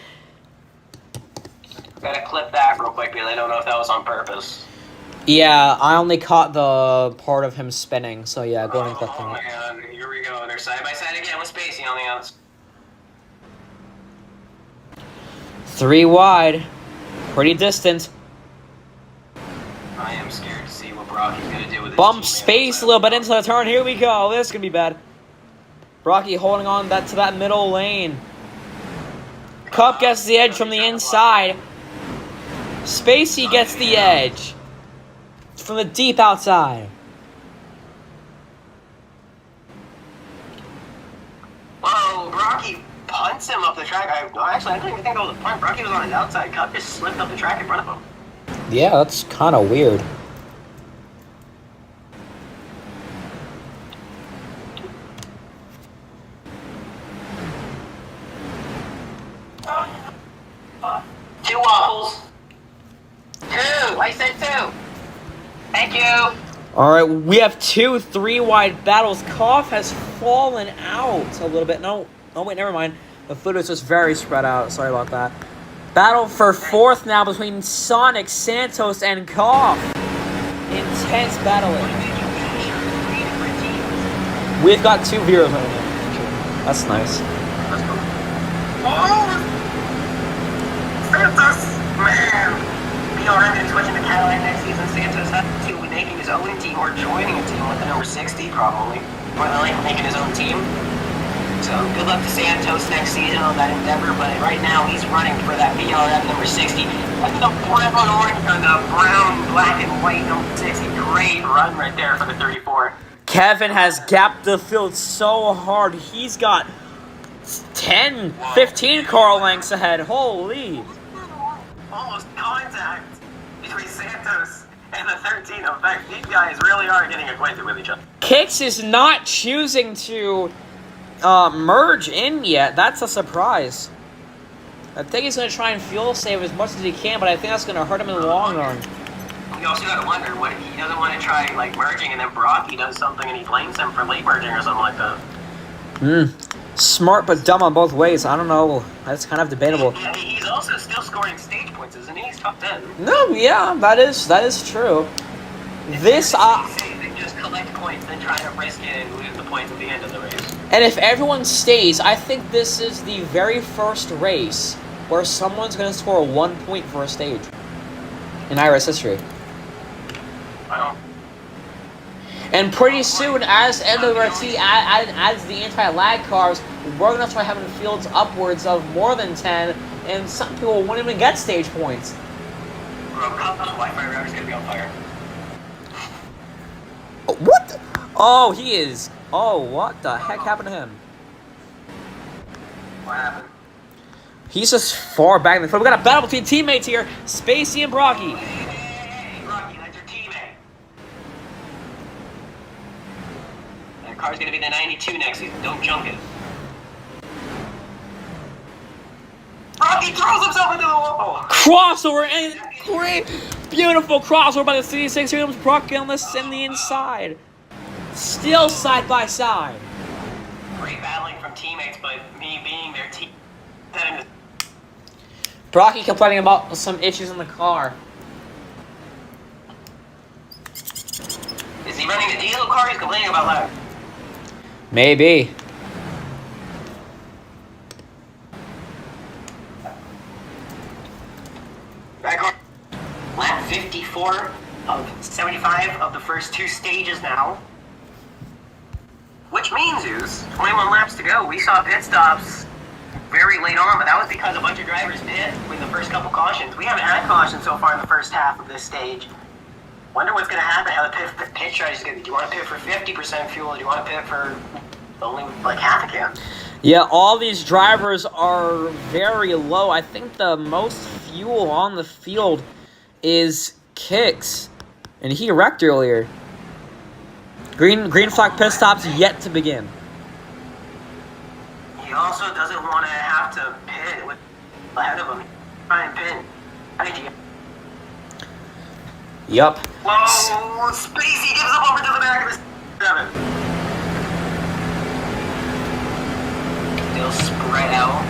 Gotta clip that real quick because I don't know if that was on purpose. Yeah, I only caught the part of him spinning, so yeah, go ahead and click Oh that. man, here we go. They're side by side again with Spacey on the outs. 3 wide. Pretty distant. I am scared to see what Brocky's gonna do with his Bump teammate space outside. a little bit into the turn. Here we go. This is gonna be bad. Brocky holding on to that middle lane. Cup gets the edge from the inside. Spacey gets the edge from the deep outside. Whoa, Brocky punts him up the track. Actually, I don't even think that was a punt. Brocky was on his outside. Cup just slipped up the track in front of him. Yeah, that's kind of weird. Two waffles. 2. I said 2. Thank you. All right, we have 2 3-wide battles. Koff has fallen out a little bit. No, wait, never mind. The foot is just very spread out. Sorry about that. Battle for 4th now between Sonic, Santos, and Koff. Intense battling. We've got 2 viewers right now. That's nice. Santos, man. BRM is switching to Cadillac next season. Santos has to be making his own team or joining a team with the number 60 probably. Or like making his own team. So good luck to Santos next season on that endeavor, but right now he's running for that BRM number 60. That's the brown orange or the brown, black, and white number 60. Great run right there for the 34. Kevin has gapped the field so hard. He's got 10, 15 car lengths ahead. Holy. Almost contact between Santos and the 13. In fact, these guys really are getting acquainted with each other. Kicks is not choosing to merge in yet. That's a surprise. I think he's going to try and fuel save as much as he can, but I think that's going to hurt him in the long run. You also got to wonder what if he doesn't want to try like merging and then Brocky does something and he blames him for late merging or something like that. Smart but dumb on both ways. I don't know. That's kind of debatable. Yeah, he's also still scoring stage points, isn't he? He's top 10. No, yeah, that is true. This They just collect points, then try to risk it and lose the points at the end of the race. and if everyone stays, I think this is the very first race where someone's going to score 1 point for a stage in IRS history. Wow. And pretty soon, as NWRT adds the anti-lag cars, we're going to start having fields upwards of more than 10, and some people won't even get stage points. Bro, Cup's Wi-Fi router's gonna be on fire. What? Oh, he is. Oh, what the heck happened to him? What happened? He's just far back in the field. We got a battle between teammates here, Spacey and Brocky. Hey, Rocky, that's your teammate. That car's gonna be the 92 next season. Don't junk it. Rocky throws himself into the wall. Crossover and great, beautiful crossover by the CD6 here. Brocky on the inside. Still side by side. Great battling from teammates, but me being their team. Brocky complaining about some issues in the car. Is he running a diesel car? He's complaining about lag. Maybe. Back on lap 54 of 75 of the first 2 stages now. Which means, Zeus, 21 laps to go. We saw pit stops very late on, but that was because a bunch of drivers pit with the first couple cautions. We haven't had cautions so far in the first half of this stage. Wonder what's going to happen, how the pit strategy is going to be. Do you want to pit for 50% fuel, or do you want to pit for only like half a can? Yeah, all these drivers are very low. I think the most fuel on the field is Kicks, and he wrecked earlier. Green flag pit stops yet to begin. He also doesn't want to have to pit with ahead of him. Try and pin. Yup. Whoa! Spacey gives up over to the back of the 7. Still spread out.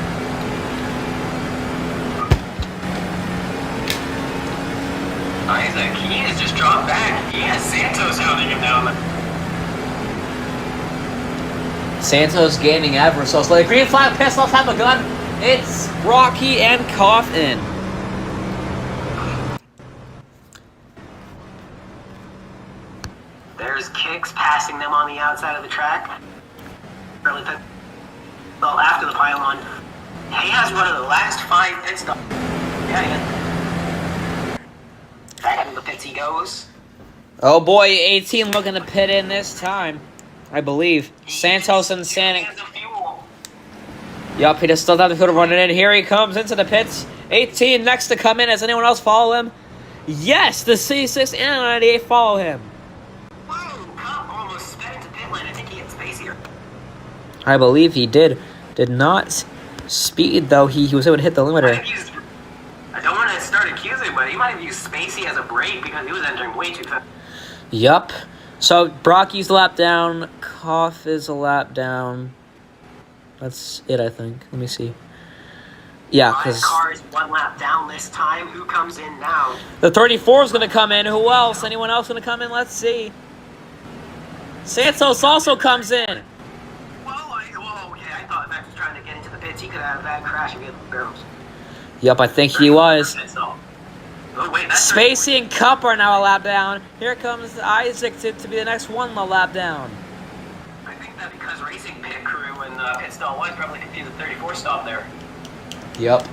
Isaac, he has just dropped back. He has Santos hounding him down. Santos gaining ever so slowly. Green flag pit stops have begun. It's Rocky and Coffin. There's Kicks passing them on the outside of the track. Well, after the pylon. He has one of the last 5 pit stops. Yeah. Back into the pits he goes. Oh boy, 18 looking to pit in this time, I believe. Santos and Sanic. Yup, he just still has the field running in. Here he comes into the pits. 18 next to come in. Has anyone else follow him? Yes, the C6 and 98 follow him. Whoa, Cup almost sped into pit lane. I think he hit Spacey. I believe he did. Did not speed, though. He was able to hit the limiter. I don't want to start accusing, but he might have used Spacey as a brake because he was entering way too fast. Yup. So, Brocky's a lap down. Koff is a lap down. That's it, I think. Let me see. Yeah, 5 because cars, 1 lap down this time. Who comes in now? the 34 is going to come in. Who else? Anyone else going to come in? Let's see. Santos also comes in. Whoa, okay. I thought Max was trying to get into the pits. He could have had a bad crash and get the barrels. Yup, I think he was. Oh, wait, that's Spacey and Cup are now a lap down. Here comes Isaac to be the next one a lap down. I think that because racing pit crew and pit stall was probably confused the 34 stop there. Yup.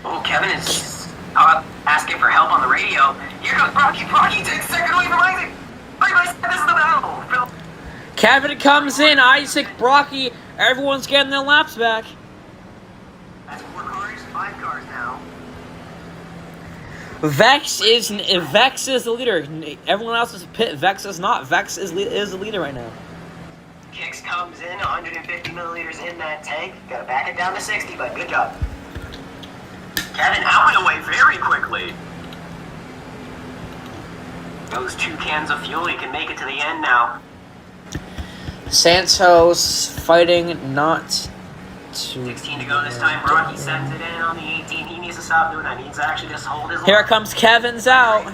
Oh, Kevin is asking for help on the radio. Here comes Brocky. Brocky takes second away from Isaac. This is the battle. Kevin comes in. Isaac, Brocky, everyone's getting their laps back. That's 4 cars, 5 cars now. Vex is the leader. Everyone else is pit. Vex is not. Vex is the leader right now. Kicks comes in, 150 milliliters in that tank. Gotta back it down to 60, but good job. Kevin out and away very quickly. Those 2 cans of fuel, he can make it to the end now. Santos fighting not to... 16 to go this time. Brocky sends it in on the 18. He needs to stop doing that. He needs to actually just hold his line. Here comes Kevin's out.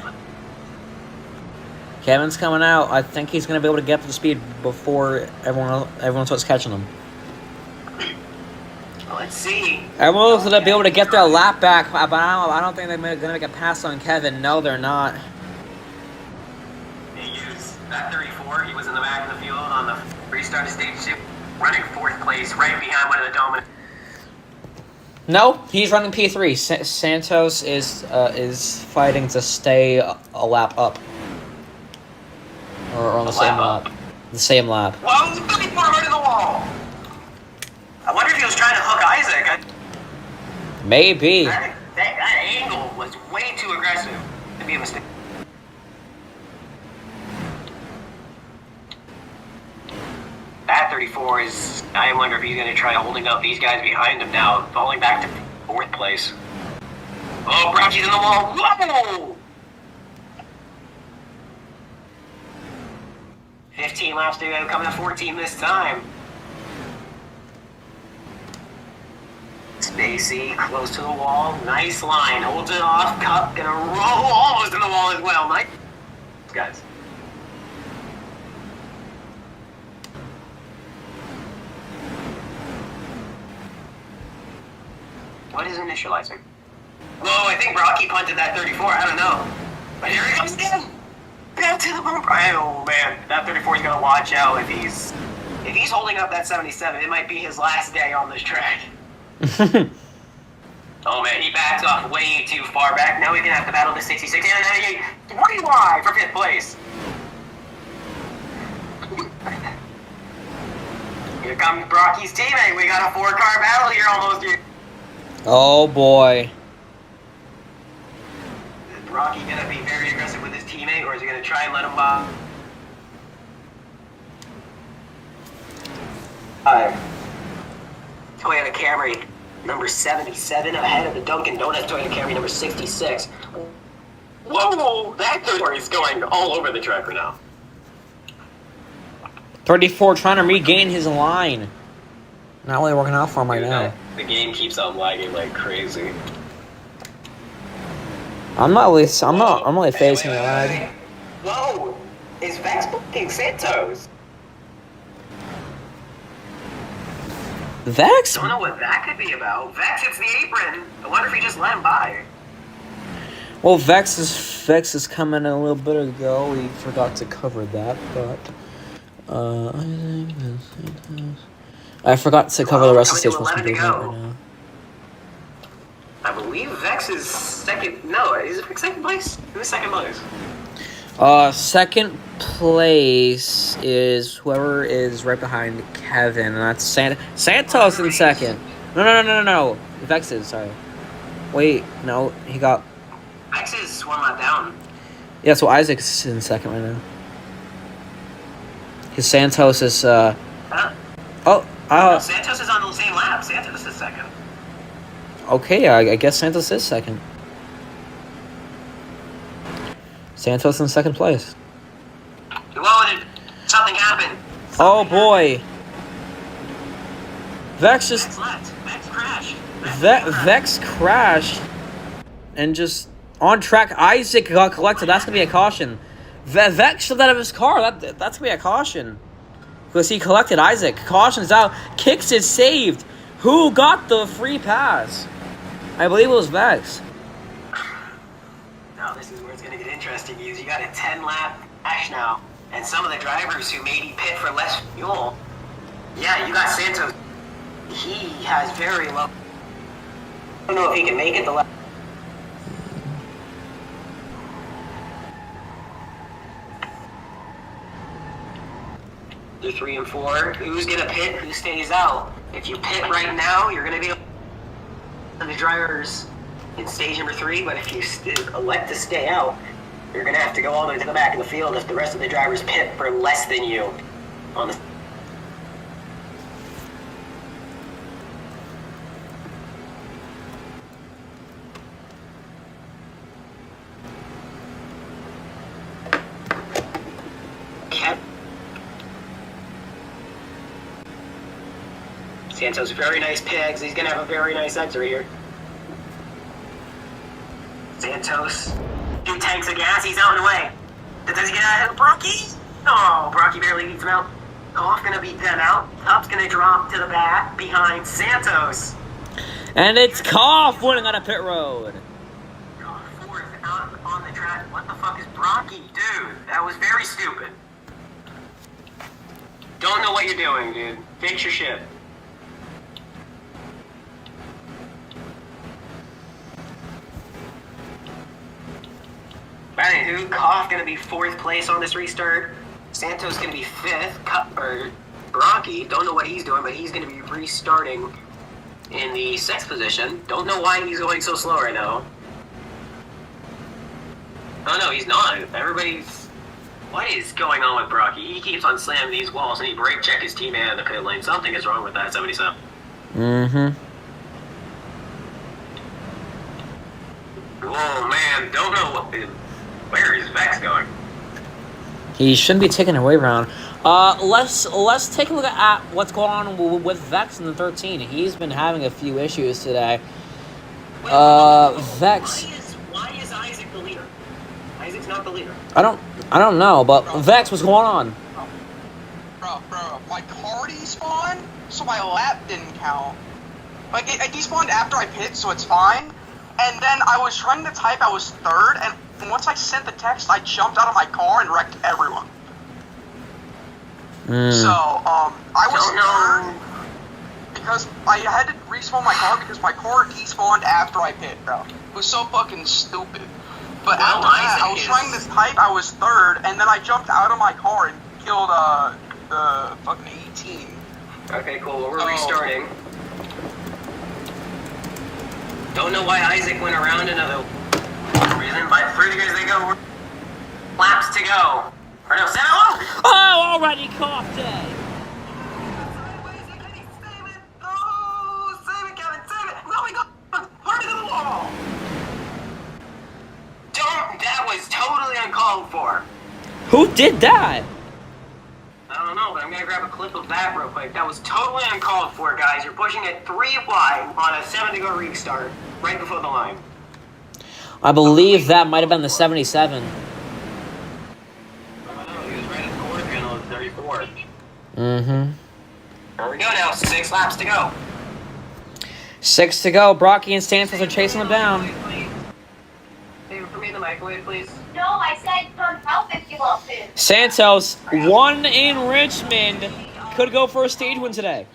Kevin's coming out. I think he's going to be able to get up to speed before everyone starts catching him. Let's see. Everyone's going to be able to get their lap back, but I don't think they're going to make a pass on Kevin. No, they're not. He used that 34. He was in the back of the field on the restart of stage 2, running 4th place, right behind one of the dominant. No, he's running P3. Santos is fighting to stay a lap up. Or on the same lap. The same lap. Whoa, 34 right in the wall! I wonder if he was trying to hook Isaac. Maybe. That angle was way too aggressive to be a mistake. That 34 is... I wonder if he's going to try holding up these guys behind him now, falling back to 4th place. Oh, Brocky's in the wall. Whoa! 15 laps to go, coming to 14 this time. Spacey, close to the wall. Nice line, holds it off. Cup, gonna roll almost in the wall as well. Nice. Guys. What is initializing? Whoa, I think Brocky punted that 34. I don't know. But here he comes again. Back to the bumper. Oh man, that 34 is gonna watch out if he's holding up that 77. It might be his last day on this track. Oh man, he backs off way too far back. Now he's gonna have to battle the 66 and 98. Wide for 5th place. Here comes Brocky's teammate. We got a 4-car battle here almost here. Oh boy. Is Brocky gonna be very aggressive with his teammate, or is he gonna try and let him by? Toyota Camry number 77 ahead of the Dunkin' Donuts Toyota Camry number 66. Whoa, that car is going all over the track right now. 34 trying to regain his line. Not really working out for him right now. The game keeps on lagging like crazy. I'm not really facing the lag. Whoa, is Vex booking Santos? Vex? Don't know what that could be about. Vex hits the apron. I wonder if he just let him by. Well, Vex is coming a little bit ago. We forgot to cover that, but I forgot to cover the rest of the stage. Right now. I believe Vex is second. No, is it second place? Who's second place? Second place is whoever is right behind Kevin, and that's Santos in second. No. Vex is, sorry. Wait, no, he got... Vex is one lap down. Yeah, so Isaac's in second right now. His Santos is, Huh? No, Santos is on the same lap. Santos is second. Okay, yeah, I guess Santos is second. Santos in second place. Whoa, something happened. Oh boy. Vex just... Vex left. Vex crashed. Vex crashed. And just on track, Isaac got collected. That's going to be a caution. Vex shoved out of his car. That's going to be a caution. Because he collected Isaac. Caution's out. Kicks is saved. Who got the free pass? I believe it was Vex. Now this is where it's going to get interesting. You got a 10-lap dash now. And some of the drivers who maybe pit for less fuel. Yeah, you got Santos. He has very low... I don't know if he can make it the lap. They're 3 and 4. Who's gonna pit? Who stays out? If you pit right now, you're gonna be the drivers in stage number 3. But if you elect to stay out, you're gonna have to go all the way to the back of the field if the rest of the drivers pit for less than you on the. Santos, very nice pigs. He's going to have a very nice exit right here. Santos, 2 tanks of gas. He's out and away. Does he get out of Brocky? Oh, Brocky barely beats him out. Koff going to beat them out. Top's going to drop to the back behind Santos. And it's Koff winning on a pit road. Oh, 4th on the track. What the fuck is Brocky? Dude, that was very stupid. Don't know what you're doing, dude. Fix your shit. Anywho, Koff gonna be 4th place on this restart. Santos gonna be 5th. Brocky, don't know what he's doing, but he's gonna be restarting in the 6th position. Don't know why he's going so slow right now. Oh no, he's not. Everybody's... What is going on with Brocky? He keeps on slamming these walls, and he brake checked his teammate in the pit lane. Something is wrong with that 77. Mm-hmm. Oh man, don't know what... Where is Vex going? He shouldn't be taking away round. Let's take a look at what's going on with Vex in the 13. He's been having a few issues today. Vex. Why is Isaac the leader? Isaac's not the leader. I don't know, but Vex, what's going on? Bro, my car despawned, so my lap didn't count. Like, it despawned after I pit, so it's fine. And then I was trying to type, I was 3rd, and And once I sent the text, I jumped out of my car and wrecked everyone. So, I was third because I had to respawn my car because my car despawned after I pit, bro. It was so fucking stupid. But Well, after that, I was Isaac trying this pipe, I was third, and then I jumped out of my car and killed, the fucking 18. Okay, cool. Well, we're Oh. restarting. Don't know why Isaac went around another reason, but 3 degrees to go. Laps to go. Or no, 7. Oh! Oh, already coughed it. Oh, save it, Kevin, save it! Oh my god! Hard to the wall! That was totally uncalled for. Who did that? I don't know, but I'm gonna grab a clip of that real quick. That was totally uncalled for, guys. You're pushing it 3 wide on a 7 to go restart, right before the line. I believe that might have been the 77. I don't know, he was right at the quarter panel of 34. Mm-hmm. There we go now, 6 laps to go. 6 to go. Brocky and Santos are chasing them down. David, put me in the microwave, please. No, I said don't help if you want to. Santos, 1 in Richmond, could go for a stage win today.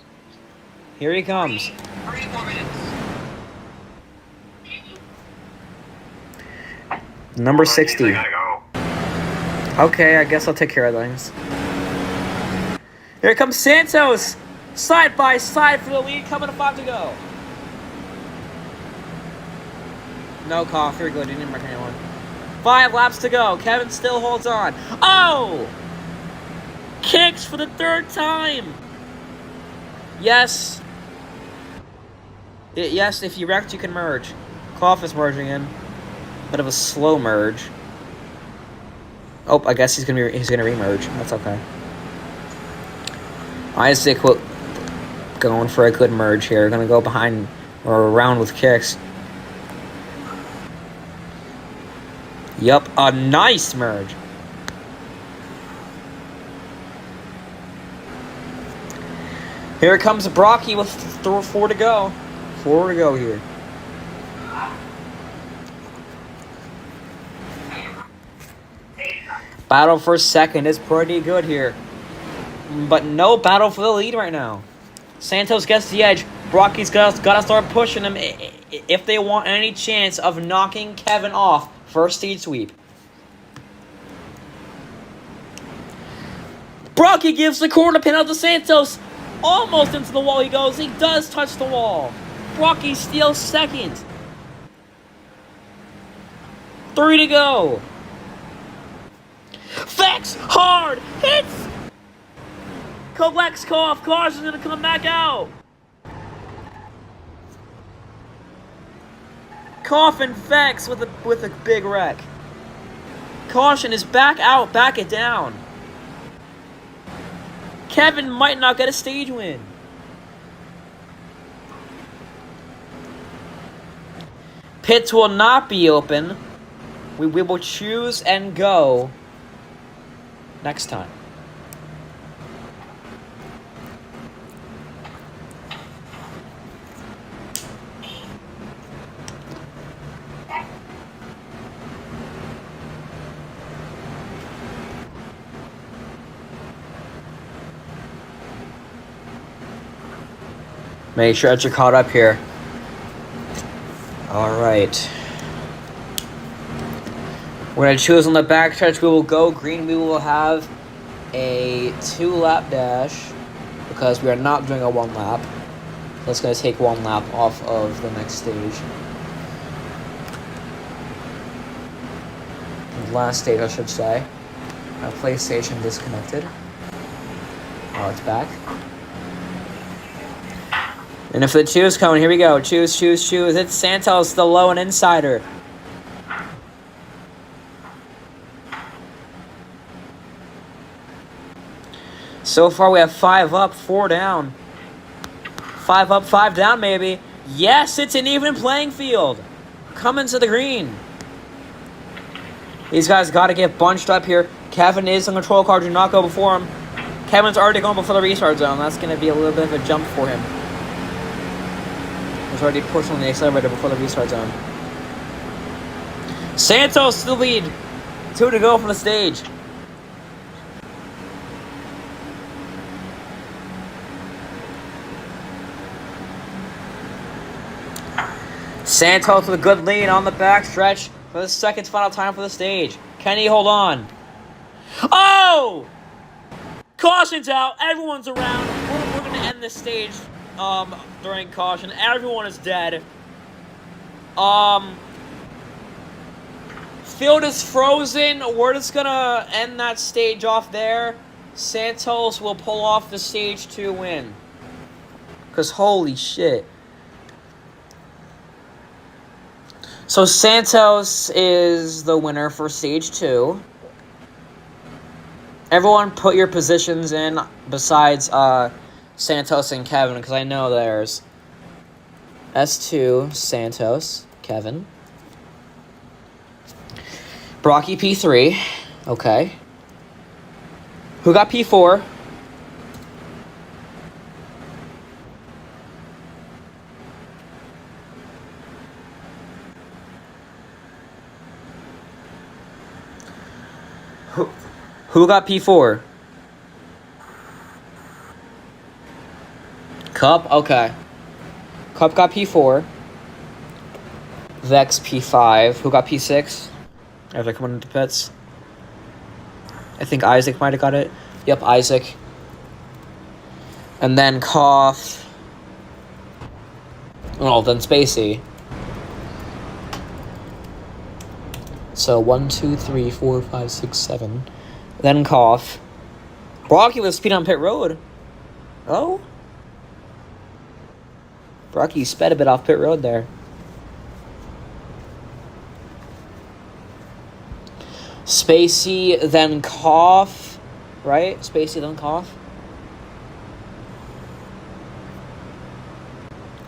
Here he comes. 3 more minutes. Number 60. I gotta go. Okay, I guess I'll take care of things. Here comes Santos! Side by side for the lead, coming to 5 to go. No cough, you're good, you didn't mark anyone. 5 laps to go, Kevin still holds on. Oh! Kicks for the 3rd time! Yes. Yes, if you wrecked, you can merge. Cough is merging in. Bit of a slow merge. Oh, I guess he's gonna remerge. That's okay. Isaac going for a good merge here. Gonna go behind or around with kicks. Yup, a nice merge. Here comes Brocky with 4 to go. 4 to go here. Battle for second is pretty good here. But no battle for the lead right now. Santos gets the edge. Brocky's gotta start pushing him if they want any chance of knocking Kevin off first stage sweep. Brocky gives the corner pin out to Santos. Almost into the wall he goes. He does touch the wall. Brocky steals second. 3 to go. Vex hard hits. Collects cough. Cars is gonna come back out. Cough and Vex with a big wreck. Caution is back out. Back it down. Kevin might not get a stage win. Pits will not be open. We will choose and go next time. Make sure that you're caught up here. Alright. We're going to choose on the backstretch. We will go green. We will have a 2-lap dash because we are not doing a 1 lap. That's going to take 1 lap off of the next stage. The last stage, I should say. Our PlayStation disconnected. Oh, it's back. And if the choose cone, here we go. Choose, choose, choose. It's Santos, the low and insider. So far, we have 5 up, 4 down. 5 up, 5 down, maybe. Yes, it's an even playing field. Coming to the green. These guys got to get bunched up here. Kevin is on control car. Do not go before him. Kevin's already going before the restart zone. That's going to be a little bit of a jump for him. He's already pushing on the accelerator before the restart zone. Santos to the lead. 2 to go from the stage. Santos with a good lead on the backstretch for the second to final time for the stage. Can he hold on? Oh! Caution's out. Everyone's around. We're going to end this stage during caution. Everyone is dead. Field is frozen. We're just going to end that stage off there. Santos will pull off the stage 2 win. Because holy shit. So Santos is the winner for stage 2. Everyone put your positions in besides Santos and Kevin, because I know there's S2, Santos, Kevin. Brocky P3. Okay. Who got P4? Who got P4? Cup? Okay. Cup got P4. Vex P5. Who got P6? After coming into pits. I think Isaac might have got it. Yep, Isaac. And then Cough. Oh, then Spacey. So 1, 2, 3, 4, 5, 6, 7. Then Cough. Brocky with speed on pit road. Oh? Brocky sped a bit off pit road there. Spacey, then Cough. Right? Spacey, then Cough.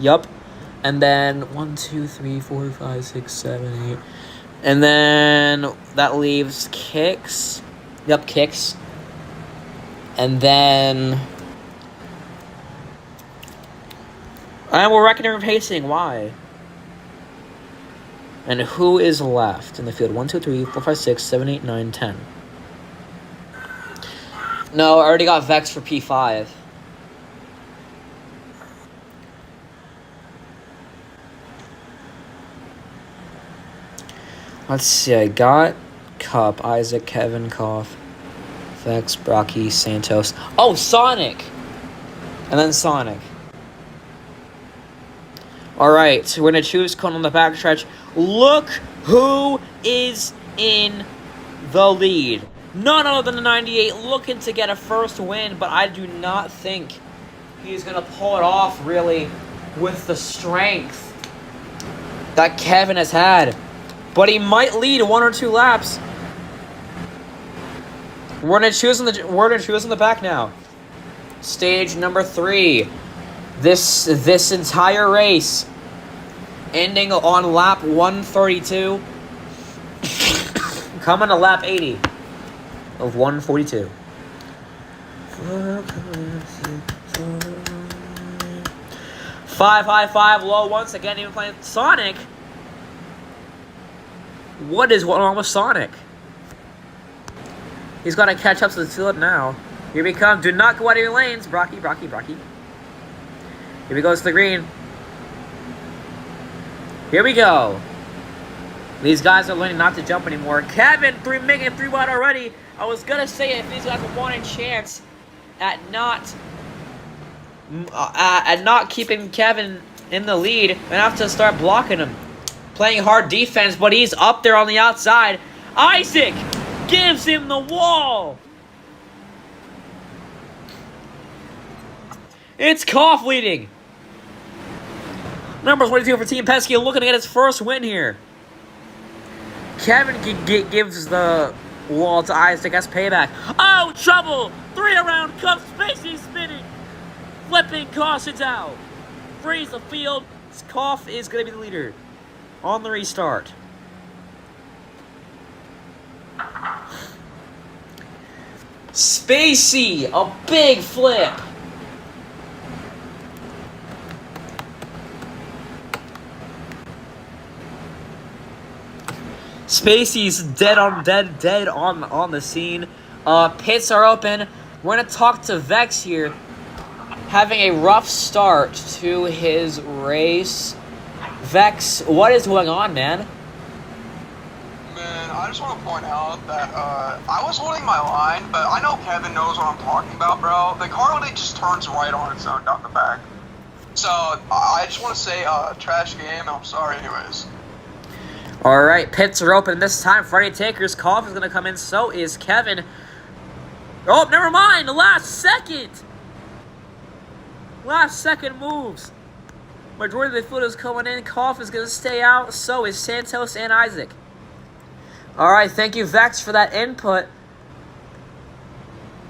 Yup. And then 1, 2, 3, 4, 5, 6, 7, 8. And then that leaves Kicks. Yep, Kicks. And then... And we're reckoning pacing. Why? And who is left in the field? 1, 2, 3, 4, 5, 6, 7, 8, 9, 10. No, I already got Vex for P5. Let's see, I got Cup, Isaac, Kevin, Cough, Vex, Brocky, Santos. Oh, Sonic! And then Sonic. Alright, we're going to choose Cone on the backstretch. Look who is in the lead. None other than the 98 looking to get a first win, but I do not think he's going to pull it off, really, with the strength that Kevin has had. But he might lead 1 or 2 laps. We're gonna choose in the back now. Stage number 3. This entire race ending on lap 132. Coming to lap 80 of 142. 5 high, 5 low. Once again, even playing Sonic. What is wrong with Sonic? He's got to catch up to the field now. Here we come. Do not go out of your lanes. Brocky. Here we go to the green. Here we go. These guys are learning not to jump anymore. Kevin, making it 3 wide already. I was going to say if these guys wanted a chance at not keeping Kevin in the lead, they're going to have to start blocking him. Playing hard defense, but he's up there on the outside. Isaac gives him the wall. It's Koff leading. Number 22 for Team Pesky looking to get his first win here. Kevin gives the wall to Isaac as payback. Oh, trouble! 3 around, Cup Spacey spinning. Flipping cautions out. Freeze the field. Koff is going to be the leader on the restart. Spacey, a big flip. Spacey's dead on the scene. Pits are open. We're gonna talk to Vex here, having a rough start to his race. Vex, what is going on, man? Man, I just want to point out that I was holding my line, but I know Kevin knows what I'm talking about, bro. The car really just turns right on its own down the back. So I just want to say, trash game. I'm sorry, anyways. All right, pits are open this time. Friday Taker's Cough is gonna come in. So is Kevin. Oh, never mind. Last second moves. Majority of the field is coming in. Cough is gonna stay out. So is Santos and Isaac. All right, thank you, Vex, for that input.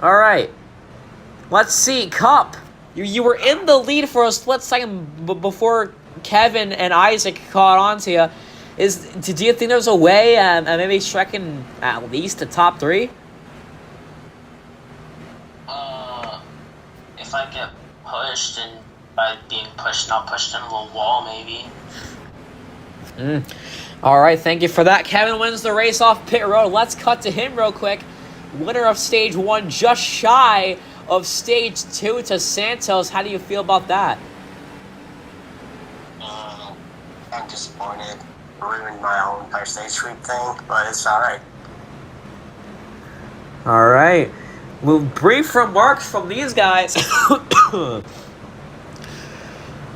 All right, let's see. Cup, you were in the lead for a split second before Kevin and Isaac caught on to you. Do you think there's a way maybe striking at least the top 3? If I get pushed, and by being pushed, not pushed into the wall, maybe. All right, thank you for that. Kevin wins the race off pit road. Let's cut to him real quick. Winner of stage 1, just shy of stage 2 to Santos. How do you feel about that? I'm disappointed. Ruined my whole entire stage sweep thing, but it's alright. All right. We'll brief remarks from these guys.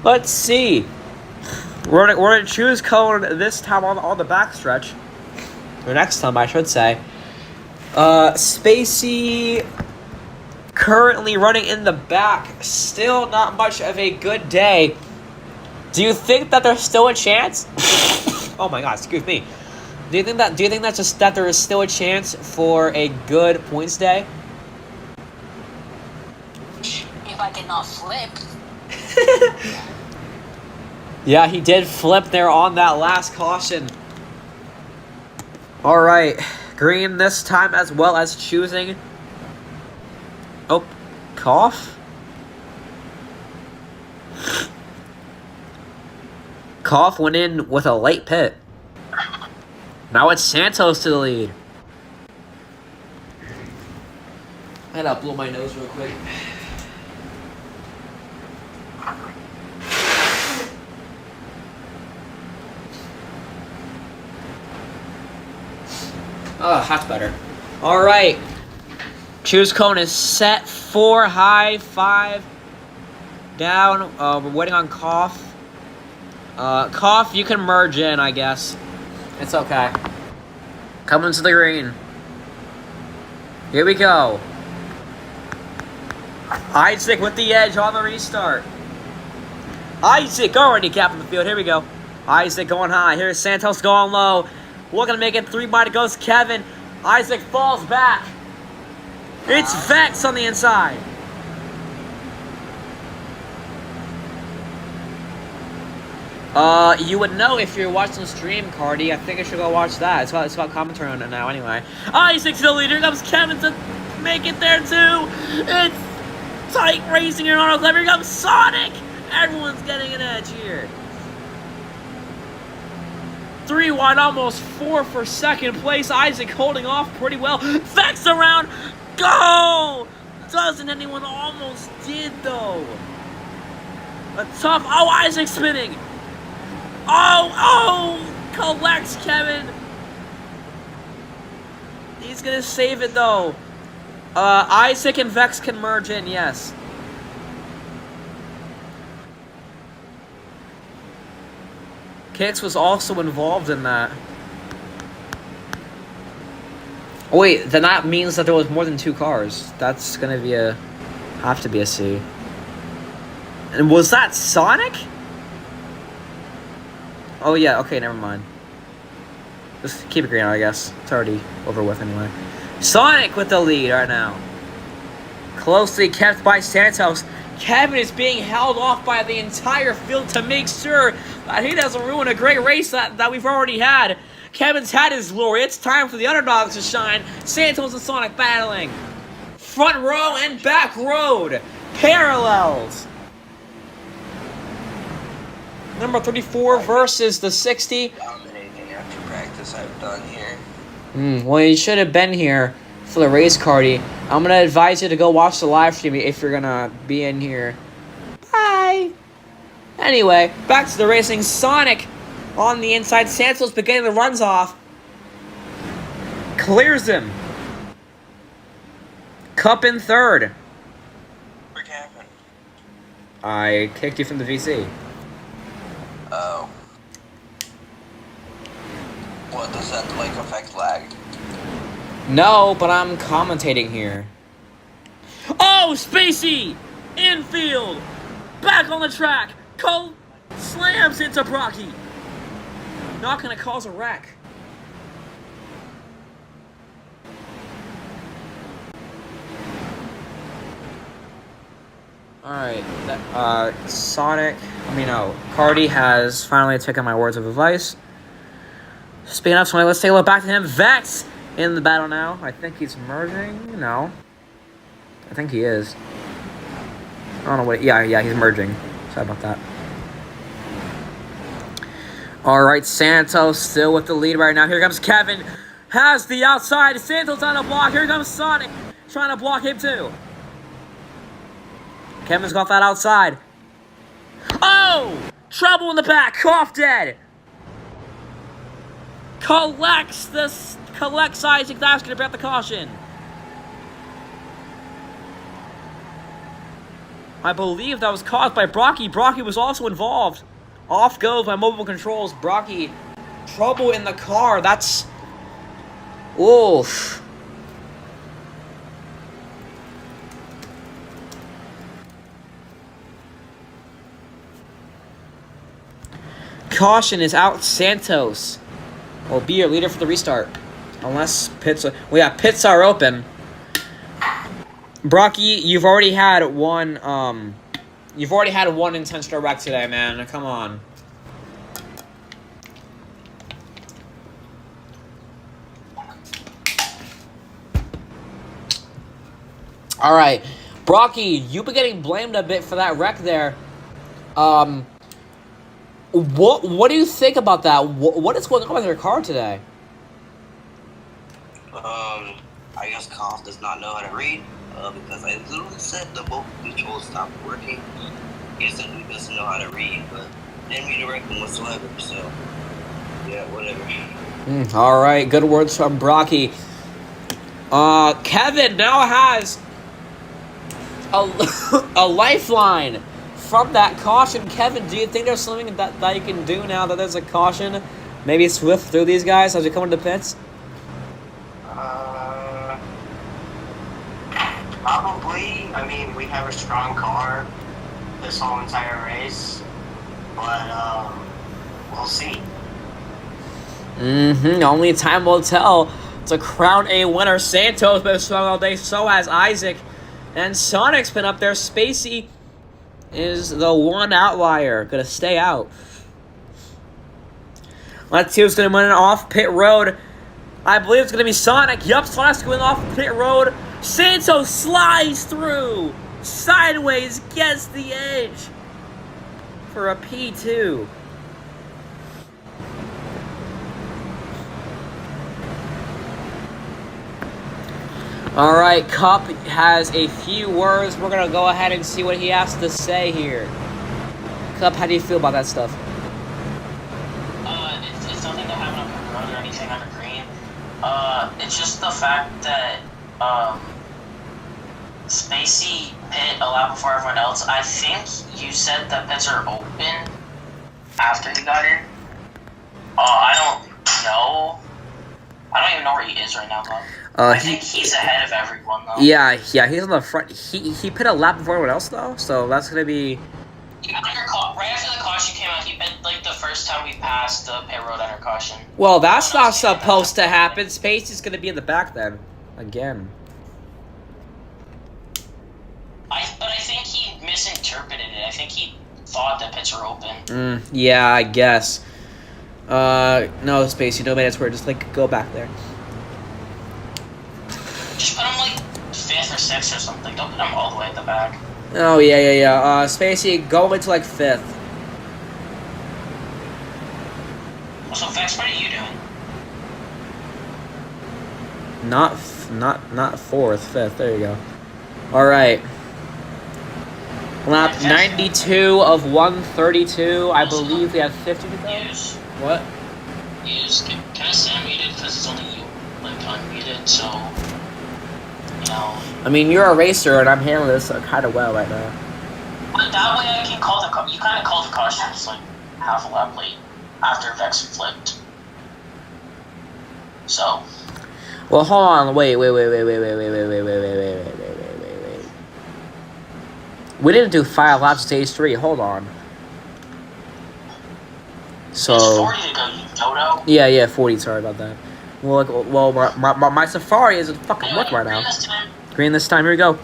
Let's see. We're gonna choose cone this time on the backstretch. Or next time, I should say. Spacey currently running in the back. Still not much of a good day. Do you think that there's still a chance? Oh my god, excuse me. Do you think that there is still a chance for a good points day? If I did not flip. Yeah, he did flip there on that last caution. All right, green this time as well as choosing. Oh, Cough. Cough went in with a late pit. Now it's Santos to the lead. I gotta blow my nose real quick. Oh, that's better. All right. Choose cone is set. 4 high, 5 down. We're waiting on Cough. Cough, you can merge in, I guess. It's okay. Coming to the green. Here we go. Isaac with the edge on the restart. Isaac already capping the field. Here we go. Isaac going high. Here's Santos going low. Looking to make it 3 wide. It goes Kevin. Isaac falls back. It's Vex on the inside. You would know if you're watching the stream, Cardi. I think I should go watch that. It's got commentary on it now anyway. Isaac's the leader. Here comes Kevin to make it there too. It's tight racing in Arnold. Here comes Sonic. Everyone's getting an edge here. 3 wide, almost 4 for second place. Isaac holding off pretty well. Vex around. Go! Doesn't anyone almost did though. A tough. Oh, Isaac spinning. Oh! Collects Kevin. He's gonna save it though. Isaac and Vex can merge in, yes. Kix was also involved in that. Oh, wait, then that means that there was more than 2 cars. That's gonna be have to be a C. And was that Sonic? Oh yeah, okay, never mind. Just keep it green, I guess. It's already over with anyway. Sonic with the lead right now. Closely kept by Santos. Kevin is being held off by the entire field to make sure that he doesn't ruin a great race that we've already had. Kevin's had his glory. It's time for the underdogs to shine. Santos and Sonic battling. Front row and back road. Parallels. Number 34 versus the 60. Dominating after practice. service I've done here. Well, you should have been here for the race cardy. I'm gonna advise you to go watch the live stream if you're gonna be in here. Bye. Anyway, back to the racing. Sonic on the inside. Santos beginning the runs off. Clears him. Cup in third. What happened? I kicked you from the VC. Oh. What does that like affect lag? No, but I'm commentating here. Oh, Spacey! Infield! Back on the track! Cole slams into Brocky. Not gonna cause a wreck. Alright, Cardi has finally taken my words of advice. Speaking of Sonic, let's take a look back to him. Vex in the battle now. I think he's merging. No. I think he is. I don't know what... Yeah, he's merging. Sorry about that. Alright, Santos still with the lead right now. Here comes Kevin. Has the outside. Santos on the block. Here comes Sonic. Trying to block him too. Kevin's got that outside. Oh! Trouble in the back. Cough dead. Collects Isaac. That's going to bet the caution. I believe that was caused by Brocky. Brocky was also involved. Off goes my mobile controls. Brocky. Trouble in the car. That's... Oof. Caution is out. Santos will be your leader for the restart. Unless pits... pits are open. Brocky, you've already had one intentional wreck today, man. Come on. Alright. Brocky, you've been getting blamed a bit for that wreck there. What do you think about that? What is going on with your car today? I guess Koff does not know how to read, because I literally said the mobile controls stopped working. He said he doesn't know how to read, but didn't redirect him whatsoever, so yeah, whatever. Alright, good words from Brocky. Kevin now has a lifeline from that caution. Kevin, do you think there's something that you can do now that there's a caution? Maybe swift through these guys as we come into the pits? Probably. I mean, we have a strong car this whole entire race, but we'll see. Only time will tell. To crown a winner, Santos been strong all day. So has Isaac, and Sonic's been up there. Spacey is the one outlier, gonna stay out. Let's see who's gonna win it off pit road. I believe it's gonna be Sonic. Yup, Sonic's going off pit road. Santos slides through sideways, gets the edge for a P2. Alright, Cup has a few words. We're gonna go ahead and see what he has to say here. Cup, how do you feel about that stuff? It's nothing to have on a road or anything under green. It's just the fact that, Spacey pit a lap before everyone else. I think you said that pits are open after he got in. I don't know. I don't even know where he is right now, though. I think he's ahead of everyone, though. Yeah, he's on the front. He pit a lap before everyone else, though, so that's gonna be... Yeah, right after the caution came out, he pit, like, the first time we passed the pit road under caution. Well, that's not supposed to happen. Spacey's gonna be in the back then. Again. But I think he misinterpreted it. I think he thought that pits were open. Yeah, I guess. No, Spacey, no man, that's where. Just, like, go back there. Just put him, like, 5th or 6th or something. Don't put him all the way at the back. Oh, yeah. Spacey, go into, like, 5th. So, Vex, what are you doing? Not fourth, fifth. There you go. All right. Lap 92 of 132. I believe we have 50 to go. What? Can I say unmuted because it's only you, like unmuted, so you know. I mean, you're a racer, and I'm handling this kind of well right now. But that way, I can call the car. You kind of called the caution just like half a lap late after Vex flipped. So. Well, hold on. Wait. We didn't do 5 laps stage 3. Hold on. So. It's 40 to go, you dodo. Yeah, 40. Sorry about that. Well, my Safari isn't fucking working right now. Green this time. Here we go.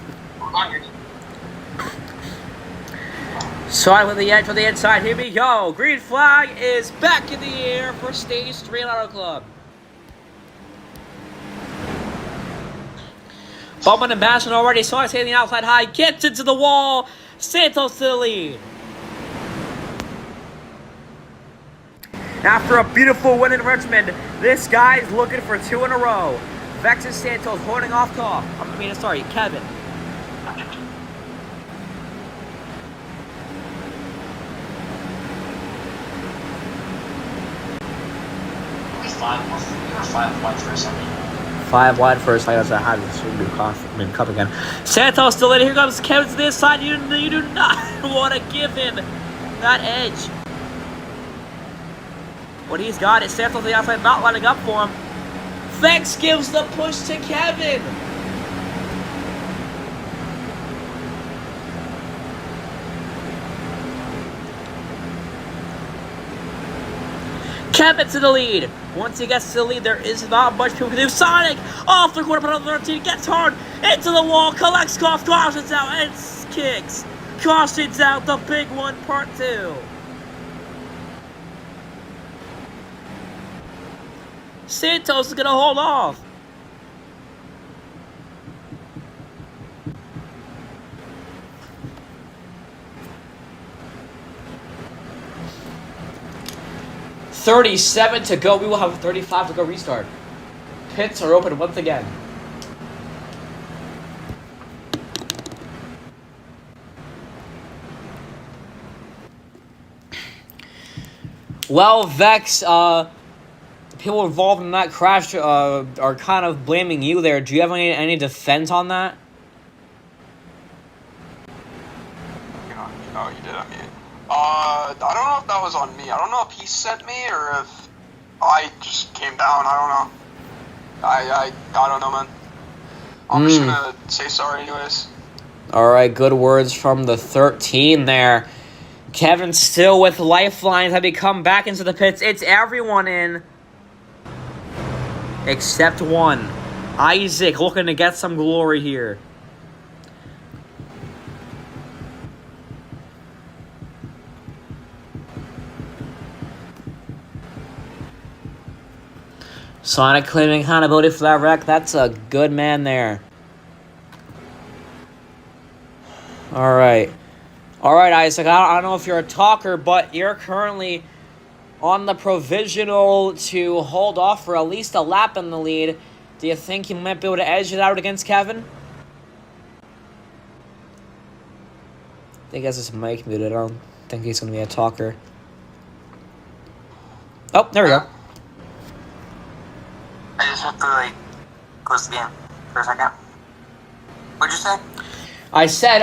Side with the edge for the inside. Here we go. Green flag is back in the air for stage 3 in Auto Club. Bowman and Bastion already saw us hitting the outside high. Gets into the wall. Santos to the lead. After a beautiful win in Richmond, this guy's looking for 2 in a row. Vex and Santos holding off Kevin. You were 5 wide for a second. 5 wide first. I guess I had to cup again. Santos still in. Here comes Kevin to the inside. You do not want to give him that edge. What he's got is Santos on the outside, not lining up for him. Vex gives the push to Kevin. Kevin to the lead. Once he gets to the lead, there is not much people can do. Sonic off the quarter, but on the 13, gets hard into the wall, collects Goff, cautions out, and kicks. Cautions out the big one, part 2. Santos is going to hold off. $37 to go. We will have 35 to go restart. Pits are open once again. Well, Vex, people involved in that crash are kind of blaming you there. Do you have any defense on that? Oh, you did. I mean, I don't know if that was on me. I don't know if he sent me or if I just came down. I don't know. I don't know, man. I'm just gonna say sorry anyways. All right, good words from the 13 there. Kevin still with lifelines. Have he come back into the pits? It's everyone in. Except one. Isaac looking to get some glory here. Sonic claiming accountability for that wreck. That's a good man there. Alright, Isaac. I don't know if you're a talker, but you're currently on the provisional to hold off for at least a lap in the lead. Do you think you might be able to edge it out against Kevin? I think he has his mic muted. I don't think he's going to be a talker. Oh, there we go. I just have to, like, close the game for a second. What'd you say? I said,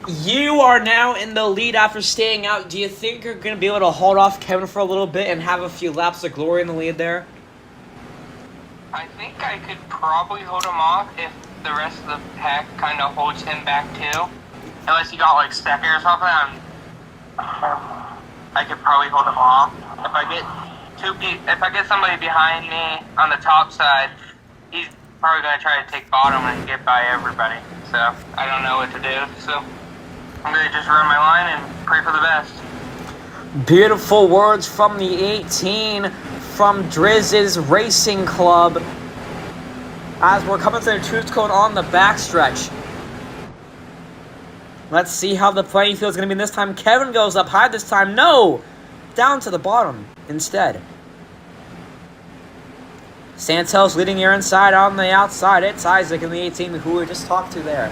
you are now in the lead after staying out. Do you think you're going to be able to hold off Kevin for a little bit and have a few laps of glory in the lead there? I think I could probably hold him off if the rest of the pack kind of holds him back too. Unless he got like Steppy or something, I could probably hold him off. If I get somebody behind me on the top side, he's probably gonna try to take bottom and get by everybody. So I don't know what to do. So I'm gonna just run my line and pray for the best. Beautiful words from the 18 from Drizz's Racing Club as we're coming to the truth code on the backstretch. Let's see how the playing field is going to be this time. Kevin goes up high this time. No! Down to the bottom instead. Santos leading here inside. On the outside, it's Isaac in the 18 who we just talked to there.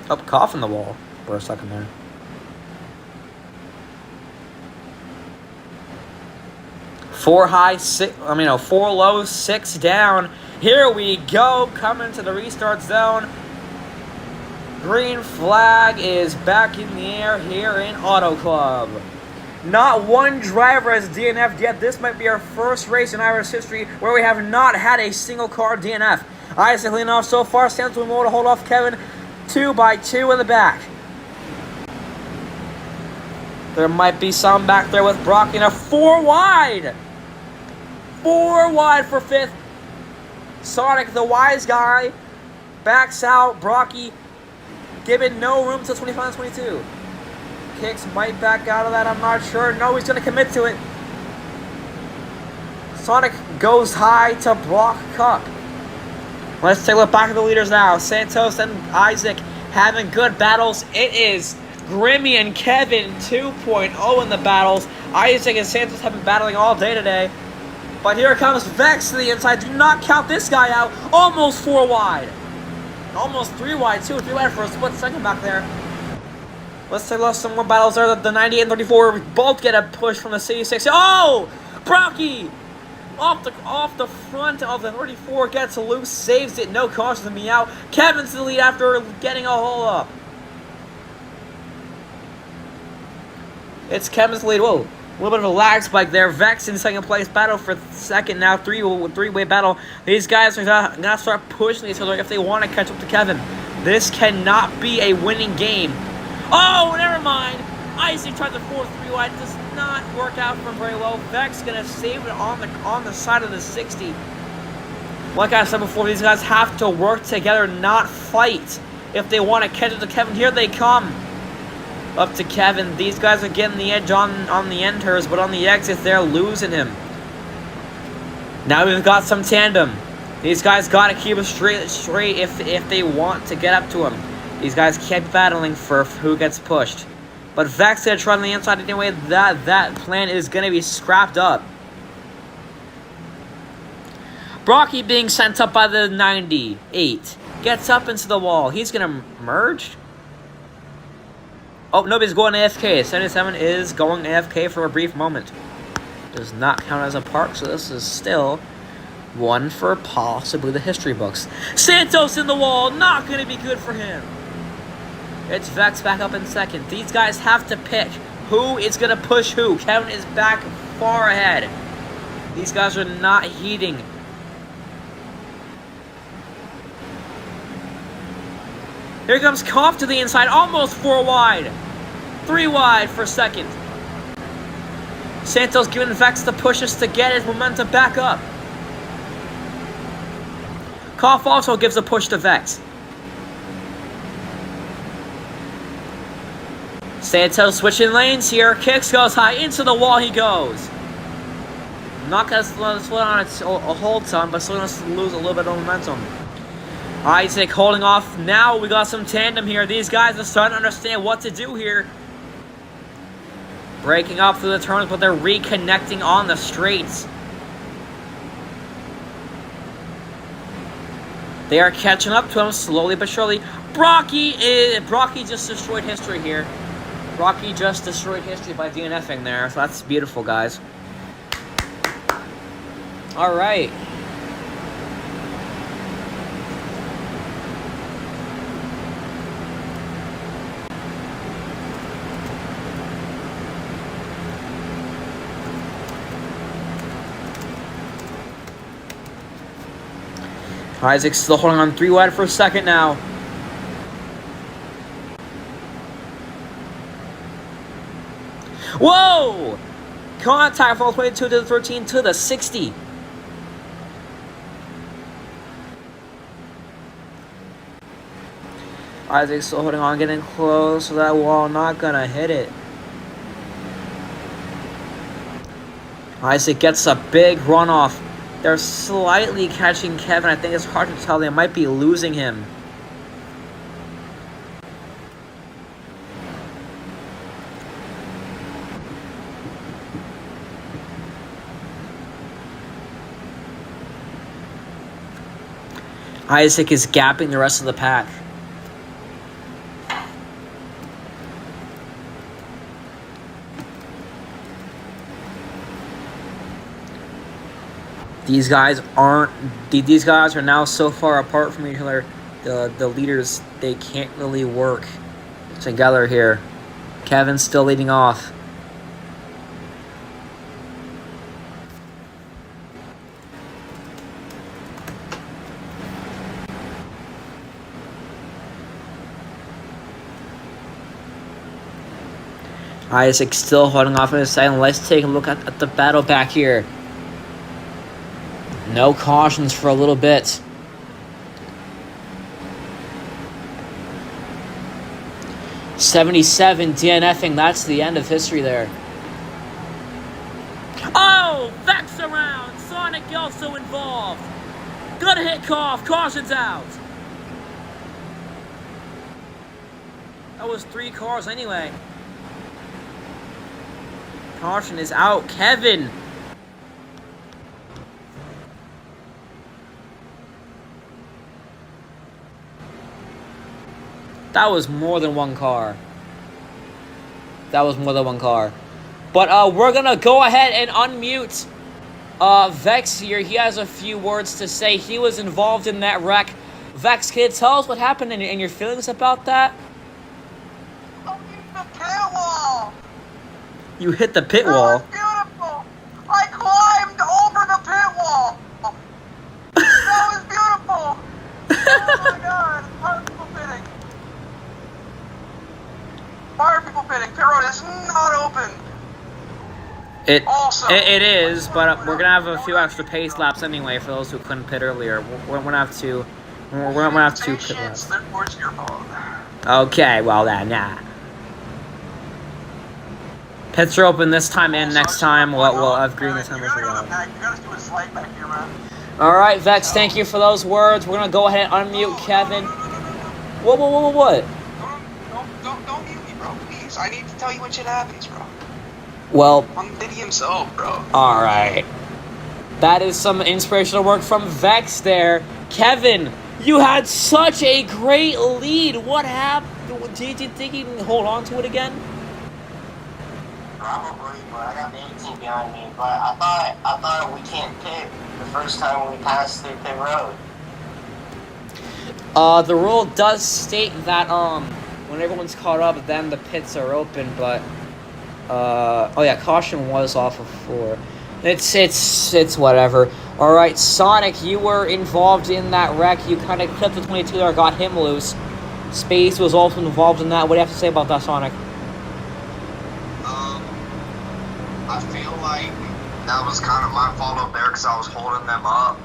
Oh, cough in the wall for a second there. Four low, 6 down. Here we go, coming to the restart zone. Green flag is back in the air here in Auto Club. Not one driver has DNF'd yet. This might be our first race in Irish history where we have not had a single car DNF. Isaac leading off so far. Santos will be able to hold off Kevin 2 by 2 in the back. There might be some back there with Brock in a 4 wide. 4 wide for 5th. Sonic, the wise guy, backs out. Brocky given no room till 25 and 22. Kicks might back out of that, I'm not sure. No, he's going to commit to it. Sonic goes high to Brock Cup. Let's take a look back at the leaders now. Santos and Isaac having good battles. It is Grimmy and Kevin 2.0 in the battles. Isaac and Santos have been battling all day today. But here comes Vex to the inside. Do not count this guy out. Almost 4 wide. Almost 3 wide, too. 3 wide for a split second back there. Let's take a look at some more battles there. The 98 and 34 both get a push from the C6. Oh! Brocky! Off the front of the 34 gets loose, saves it, no caution to me out. Kevin's the lead after getting a hole up. It's Kevin's lead. Whoa. A little bit of a lag spike there. Vex in second place. Battle for second now. Three-way battle. These guys are going to start pushing each other if they want to catch up to Kevin. This cannot be a winning game. Oh, never mind. Isaac tried the 4-3 wide. Does not work out for him very well. Vex going to save it on the side of the 60. Like I said before, these guys have to work together, not fight. If they want to catch up to Kevin, here they come. Up to Kevin. These guys are getting the edge on the enters, but on the exits, they're losing him. Now we've got some tandem. These guys got to keep it straight if they want to get up to him. These guys keep battling for who gets pushed. But Vex going to try on the inside anyway. That plan is going to be scrapped up. Brocky being sent up by the 98. Gets up into the wall. He's going to merge. Oh, nobody's going AFK. 77 is going AFK for a brief moment. Does not count as a park, so this is still one for possibly the history books. Santos in the wall. Not going to be good for him. It's Vex back up in second. These guys have to pick who is going to push who. Kevin is back far ahead. These guys are not heeding. Here comes Koff to the inside. Almost 4 wide. 3 wide for second. Santos giving Vex the pushes to get his momentum back up. Koff also gives a push to Vex. Santos switching lanes here. Kicks goes high. Into the wall he goes. Not going to slow down a whole ton, but still going to lose a little bit of momentum. Isaac holding off. Now we got some tandem here. These guys are starting to understand what to do here. Breaking up through the turns, but they're reconnecting on the straights. They are catching up to him slowly but surely. Brocky just destroyed history here. Brocky just destroyed history by DNFing there. So that's beautiful, guys. All right. Isaac's still holding on 3 wide for a second now. Whoa! Contact from 22 to the 13 to the 60. Isaac's still holding on, getting close to that wall. Not gonna hit it. Isaac gets a big runoff. They're slightly catching Kevin. I think it's hard to tell. They might be losing him. Isaac is gapping the rest of the pack. These guys are now so far apart from each other. The leaders, they can't really work together here. Kevin's still leading off. Isaac still holding off on his side. Let's take a look at the battle back here. No cautions for a little bit. '77 DNFing. That's the end of history there. Oh, Vex around. Sonic also involved. Gonna hit Cough. Caution's out. That was 3 cars anyway. Caution is out. Kevin. That was more than 1 car. That was more than 1 car. But we're gonna go ahead and unmute Vex here. He has a few words to say. He was involved in that wreck. Vex, can you tell us what happened and your feelings about that? The pit wall. You hit the pit That wall. was beautiful. I climbed over the pit wall. That was beautiful. Oh my god. Why are people pitting? Why are people pitting? Pit road is not open. It is, but we're gonna have a few extra pace laps anyway for those who couldn't pit earlier. We're gonna have to. We're gonna have 2 pit laps. Therefore, it's your fault. Okay, well then, nah. Pits are open this time and next time. We'll have green this time as well. You gotta do a slide back here, man. All right, Vex. Thank you for those words. We're gonna go ahead and unmute Kevin. What? Don't mute me, bro. Please. I need to tell you when shit happens, bro. Well, I'm Diddy himself, bro. all right. That is some inspirational work from Vex there. Kevin, you had such a great lead. What happened? Do you think you can hold on to it again? Probably, but I got the 18 behind me. But I thought we can't pit the first time we passed through pit road. The rule does state that when everyone's caught up, then the pits are open. But oh yeah, caution was off of 4. It's whatever. All right, Sonic, you were involved in that wreck. You kind of clipped the 22 there, got him loose. Space was also involved in that. What do you have to say about that, Sonic? I feel like that was kind of my fault up there because I was holding them up.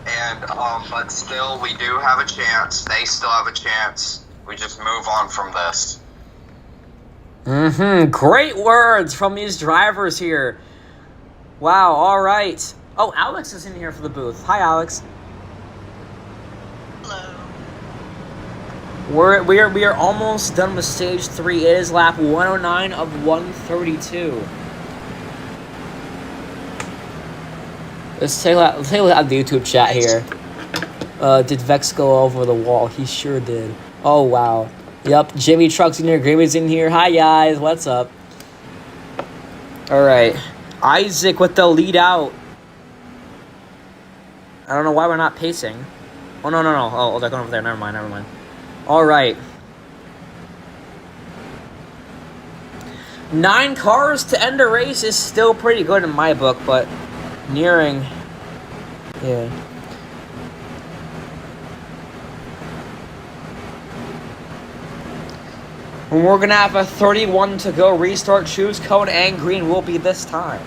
And, but still, we do have a chance. They still have a chance. We just move on from this. Great words from these drivers here. Wow, all right. Oh, Alex is in here for the booth. Hi, Alex. Hello. We are almost done with stage 3. It is lap 109 of 132. Let's take a look at the YouTube chat here. Did Vex go over the wall? He sure did. Oh wow. Yep, Jimmy Truck's in here, Gravy's in here. Hi guys, what's up? Alright. Isaac with the lead out. I don't know why we're not pacing. Oh no. Oh, they're going over there. Never mind. Alright. 9 cars to end a race is still pretty good in my book, but nearing. Yeah. And we're gonna have a 31 to go restart. Choose code and green will be this time.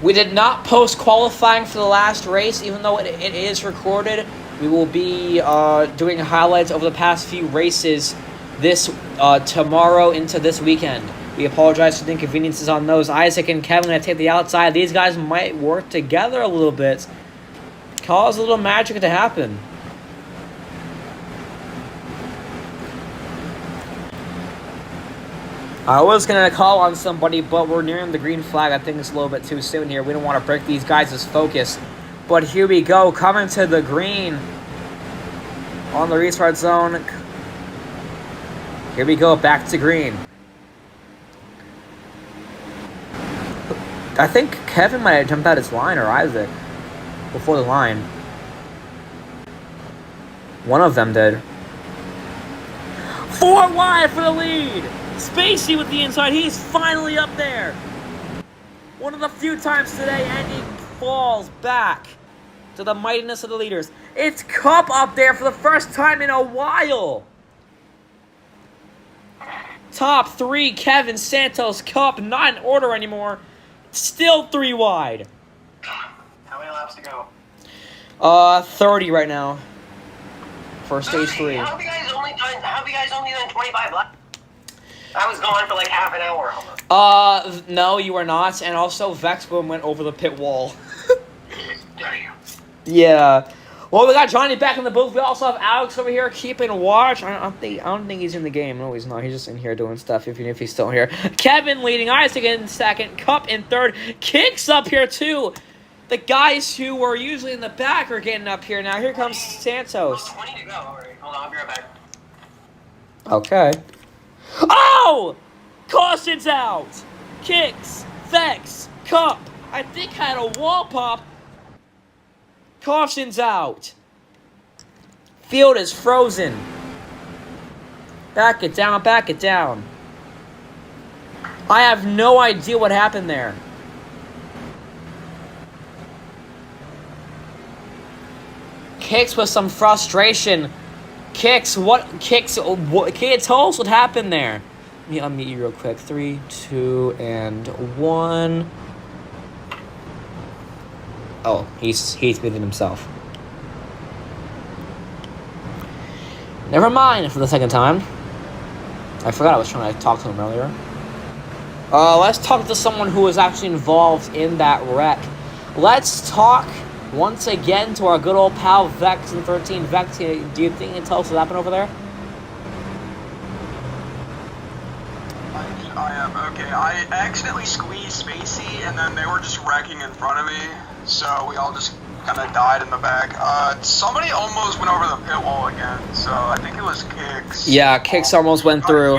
We did not post qualifying for the last race, even though it is recorded. We will be doing highlights over the past few races this tomorrow into this weekend. We apologize for the inconveniences on those. Isaac and Kevin going to take the outside. These guys might work together a little bit. Cause a little magic to happen. I was going to call on somebody, but we're nearing the green flag. I think it's a little bit too soon here. We don't want to break these guys' focus. But here we go, coming to the green on the restart zone. Here we go, back to green. I think Kevin might have jumped out his line, or Isaac, before the line. One of them did. 4 wide for the lead. Spacey with the inside. He's finally up there. One of the few times today, and he falls back to the mightiness of the leaders. It's Cup up there for the first time in a while. Top 3, Kevin, Santos, Cup, not in order anymore. Still 3 wide. How many laps to go? 30 right now. For stage 3. How have you guys only done 25 laps? I was gone for like half an hour almost. No, you were not. And also, Vexboom went over the pit wall. Damn. Yeah. Well, we got Johnny back in the booth. We also have Alex over here keeping watch. I don't think he's in the game. No, he's not. He's just in here doing stuff, even if he's still here. Kevin leading. Isaac in second. Cup in third. Kicks up here, too. The guys who were usually in the back are getting up here now. Here comes Santos. 20 to go. All right, hold on. I'll be right back. Okay. Oh! Caution's out. Kicks. Vex. Cup. I think had a wall pop. Caution's out. Field is frozen. Back it down, back it down. I have no idea what happened there. Kicks with some frustration. Kicks, what? Can you tell us what happened there? Let me unmute you real quick. 3, 2, and 1. Oh, he's muted himself. Never mind for the second time. I forgot I was trying to talk to him earlier. Let's talk to someone who was actually involved in that wreck. Let's talk once again to our good old pal Vex in 13. Vex, do you think you can tell us what happened over there? I am okay. I accidentally squeezed Spacey, and then they were just wrecking in front of me, so we all just kind of died in the back. Somebody almost went over the pit wall again, so I think it was Kicks. Yeah, Kicks almost went through.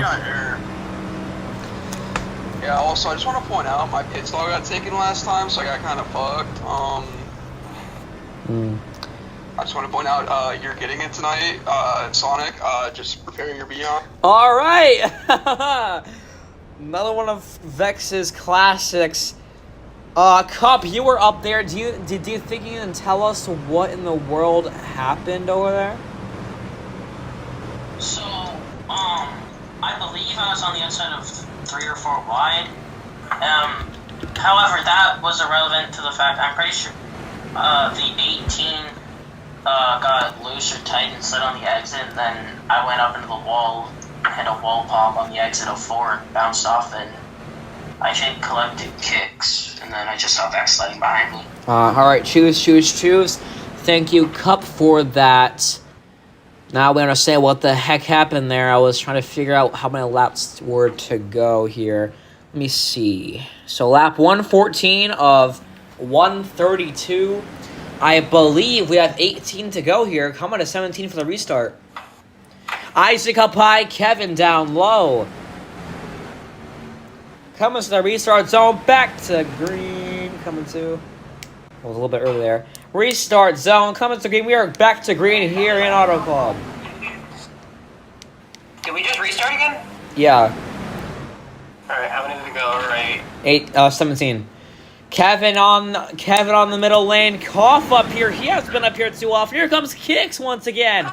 Yeah, also, I just want to point out, my pit stall got taken last time, so I got kind of fucked. I just want to point out, you're getting it tonight, Sonic. Just prepare your Beyond. All right. Another one of Vex's classics. Cup, you were up there. Do you think you can tell us what in the world happened over there? So, I believe I was on the outside of 3 or 4 wide. However, that was irrelevant to the fact I'm pretty sure the 18 got loose or tight and slid on the exit, and then I went up into the wall, had a wall pop on the exit of 4, bounced off, and I think collected Kicks, and then I just saw Vex sliding behind me. Alright, choose. Thank you, Cup, for that. Now we understand what the heck happened there. I was trying to figure out how many laps were to go here. Let me see. So lap 114 of 132. I believe we have 18 to go here. Coming to 17 for the restart. Isaac up high, Kevin down low. Coming to the restart zone, back to green. Coming to... Well, it was a little bit early there. Restart zone, coming to green. We are back to green here in Auto Club. Did we just restart again? Yeah. Alright, how many did we go? Right. 17. Kevin on the middle lane. Cough up here. He hasn't been up here too often. Here comes Kicks once again.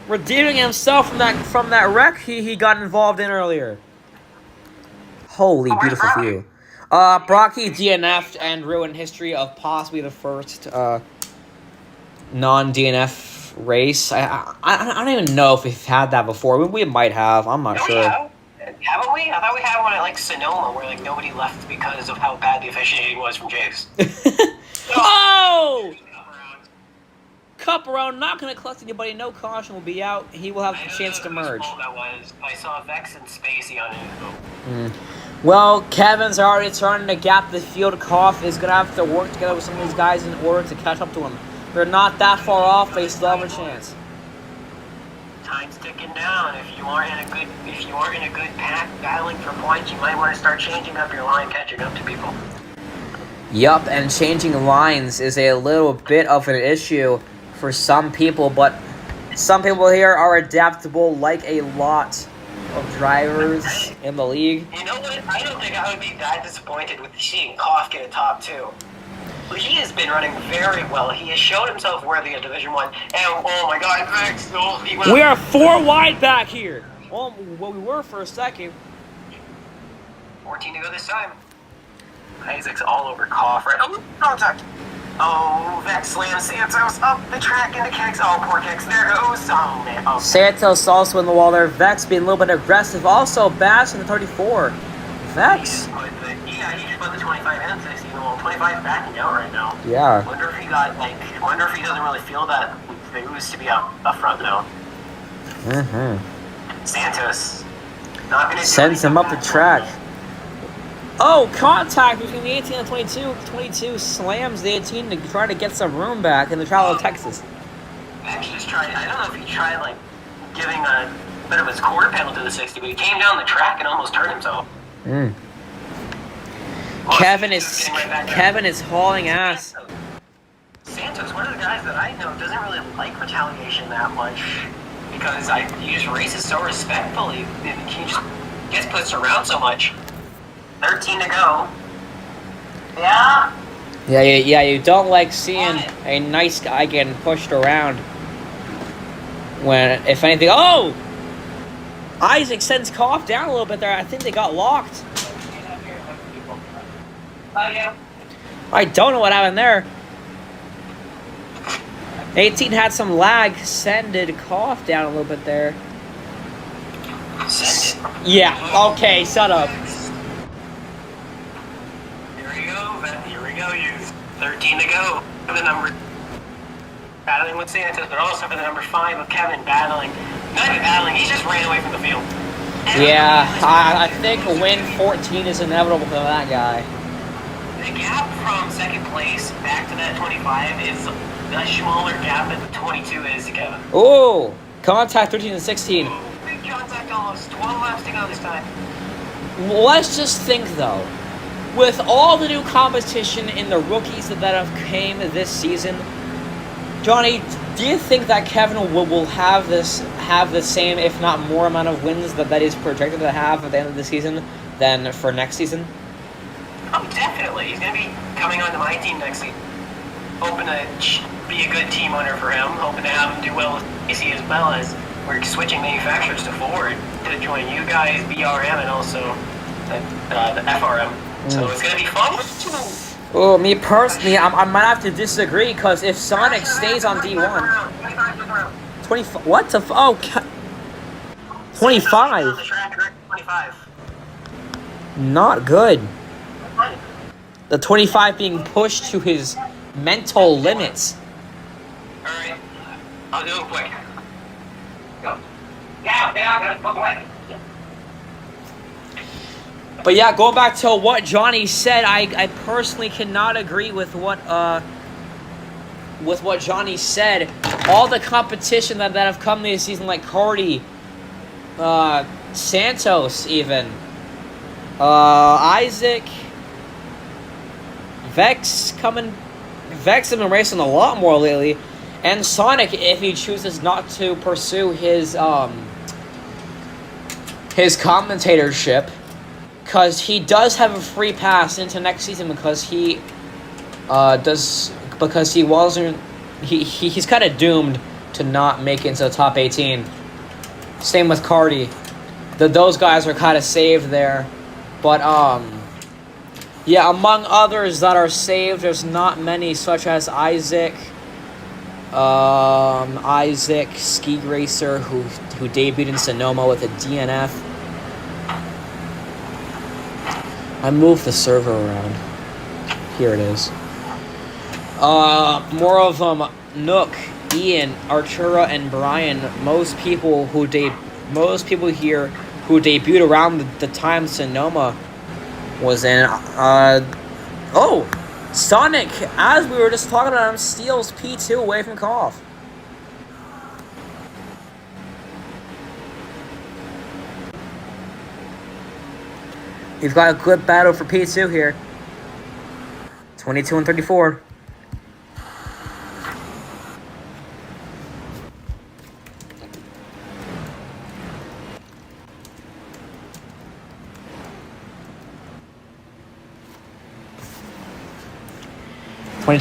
Redeeming himself from that wreck he got involved in earlier. Holy beautiful view. Brocky DNF'd and ruined history of possibly the first non-DNF race. I don't even know if we've had that before. We might have. I'm not sure. Haven't we? I thought we had one at, like, Sonoma, where, like, nobody left because of how bad the officiating was from Jace. Oh! cup around, not going to collect anybody. No caution will be out. He will have I a don't chance know to whose merge. fault that was. I saw Vex and Spacey on it. Well, Kevin's already starting to gap the field. Koff is going to have to work together with some of these guys in order to catch up to him. They're not that far off. They still have a chance. Time's ticking down. If you aren't in a good pack battling for points, you might want to start changing up your line, catching up to people. Yup, and changing lines is a little bit of an issue for some people, but some people here are adaptable like a lot of drivers in the league. You know what? I don't think I would be that disappointed with seeing Koff get a top 2. He has been running very well. He has shown himself worthy of Division 1. And, oh my god, Vex! Oh, We are 4 wide back here. Well, we were for a second. 14 to go this time. Isaac's all over Koff, right? Oh, contact! Oh, Vex slams Santos up the track into Kicks. Oh, poor Kicks. There goes. Oh, man. Oh. Santos also in the wall there. Vex being a little bit aggressive. Also, Bash in the 34. Vex. He just put the 25 and 60 in the wall. 25 backing out right now. Yeah. Wonder if he doesn't really feel that boost to be up front now. Santos. Not gonna Sends him up the track. Oh, contact between the 18 and 22. 22 slams the 18 to try to get some room back in the Travel of Texas. Vex just tried, I don't know if he tried, like, giving a bit of his quarter pedal to the 60, but he came down the track and almost hurt himself. Kevin is hauling ass. Santos, one of the guys that I know, doesn't really like retaliation that much because he just races so respectfully. He just gets pushed around so much. 13 to go. Yeah. Yeah, you don't like seeing a nice guy getting pushed around. When, if anything, oh! Isaac sends Koff down a little bit there. I think they got locked. I don't know what happened there. 18 had some lag, sended Koff down a little bit there. Send it. Yeah, okay, shut up. Here we go, you. 13 to go for the number. Battling with Santos, but also for the number 5 of Kevin battling. Not even battling, he just ran away from the field. Yeah, I think a win 14 is inevitable for that guy. The gap from second place back to that 25 is a smaller gap than the 22 is to Kevin. Ooh, contact 13 and 16. Big contact almost. 12 laps to go this time. Let's just think though, with all the new competition in the rookies that have came this season, Johnny, do you think that Kevin will have the same, if not more, amount of wins that is projected to have at the end of the season than for next season? Oh, definitely. He's going to be coming onto my team next season. Hoping to be a good team owner for him. Hoping to have him do well with AC as well as we're switching manufacturers to Ford to join you guys, BRM, and also the FRM. So it's going to be fun. Oh, me personally, I might have to disagree because if Sonic stays on D1, 25. What the? 25. Not good. The 25 being pushed to his mental limits. Alright. I'll do it quick. Go. But yeah, going back to what Johnny said, I personally cannot agree with what Johnny said. All the competition that have come this season, like Cardi, Santos even, Isaac, Vex has been racing a lot more lately, and Sonic if he chooses not to pursue his commentatorship. Because he does have a free pass into next season because he's kind of doomed to not make it into the top 18. Same with Cardi. Those guys are kind of saved there. But yeah, among others that are saved, there's not many, such as Isaac, Ski Racer, who debuted in Sonoma with a DNF. I moved the server around. Here it is. More of them. Nook Ian, Artura, and Brian, most people here who debuted around the time Sonoma was in. Oh, Sonic, as we were just talking about him, steals P2 away from Koff. We've got a good battle for P2 here. 22 and 34.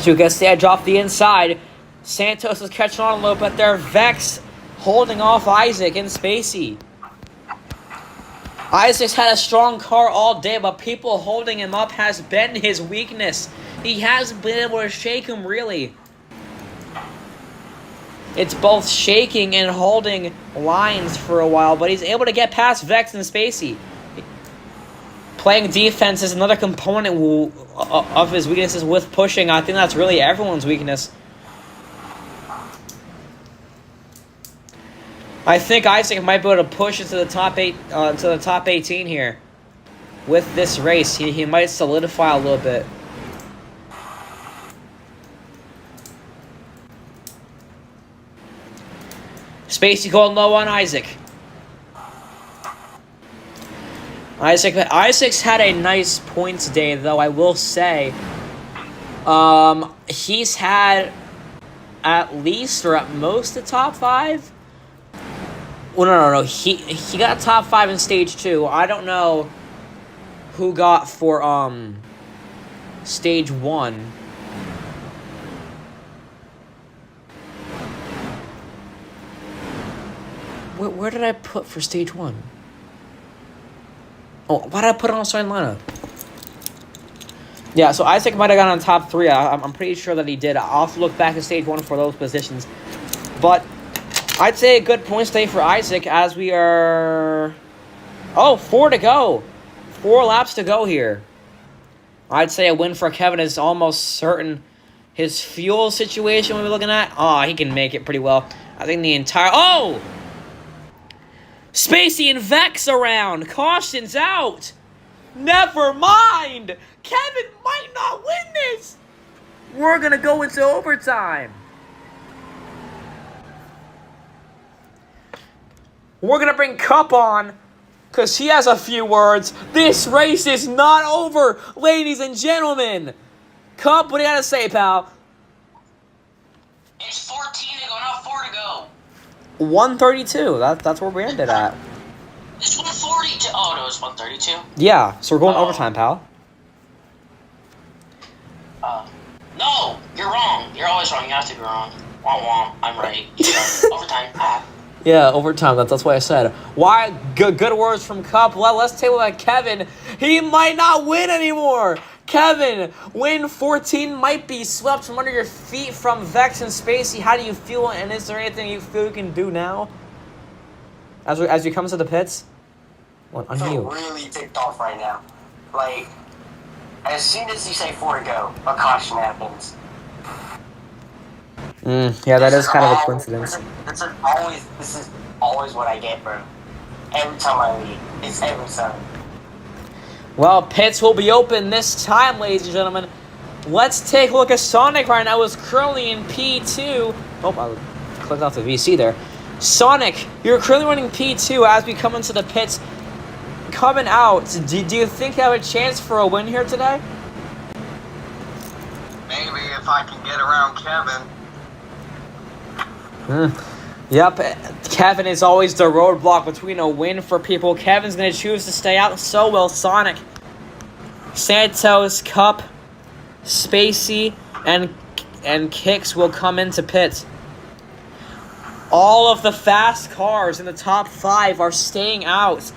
Gets the edge off the inside. Santos is catching on a little bit there. Vex holding off Isaac and Spacey. Isaac's had a strong car all day, but people holding him up has been his weakness. He hasn't been able to shake him, really. It's both shaking and holding lines for a while, but he's able to get past Vex and Spacey. Playing defense is another component of his weaknesses with pushing. I think that's really everyone's weakness. I think Isaac might be able to push into the top 18 here. With this race, he might solidify a little bit. Spacey going low on Isaac. Isaac's had a nice points day, though, I will say. He's had at least or at most the top 5. Well, no. He got top 5 in stage 2. I don't know who got for stage 1. Where did I put for stage 1? Oh, why did I put it on starting lineup? Yeah, so Isaac might have gotten on top 3. I'm pretty sure that he did. I'll have to look back at stage 1 for those positions. But I'd say a good points day for Isaac as we are... Oh, 4 to go. 4 laps to go here. I'd say a win for Kevin is almost certain. His fuel situation we're looking at, he can make it pretty well. I think the entire... Oh! Spacey and Vex around. Caution's out. Never mind. Kevin might not win this. We're going to go into overtime. We're going to bring Cup on because he has a few words. This race is not over, ladies and gentlemen. Cup, what do you got to say, pal? It's 14 to go, not 4 to go. 132. That's where we ended at. It's 142. Oh, no, it's 132. Yeah, so we're going overtime, pal. No, you're wrong. You're always wrong. You have to be wrong. Womp womp. I'm right. Overtime. Yeah, overtime. That's what I said. Why? Good words from Cup. Let's take a look at Kevin. He might not win anymore. Kevin, win 14 might be swept from under your feet from Vex and Spacey. How do you feel? And is there anything you feel you can do now? As you come to the pits? What on you? I'm really ticked off right now. Like, as soon as you say 4 to go, a caution happens. Yeah, that is kind of a coincidence. This is always what I get, bro. Every time I leave. It's every time. Well, pits will be open this time, ladies and gentlemen. Let's take a look at Sonic right now. Is currently in P2. Oh, I clicked off the VC there. Sonic, you're currently running P2 as we come into the pits. Coming out, do you think you have a chance for a win here today? Maybe if I can get around Kevin. Yep, Kevin is always the roadblock between a win for people. Kevin's going to choose to stay out, so will Sonic. Santos, Cup, Spacey, and Kicks will come into pits. All of the fast cars in the top 5 are staying out.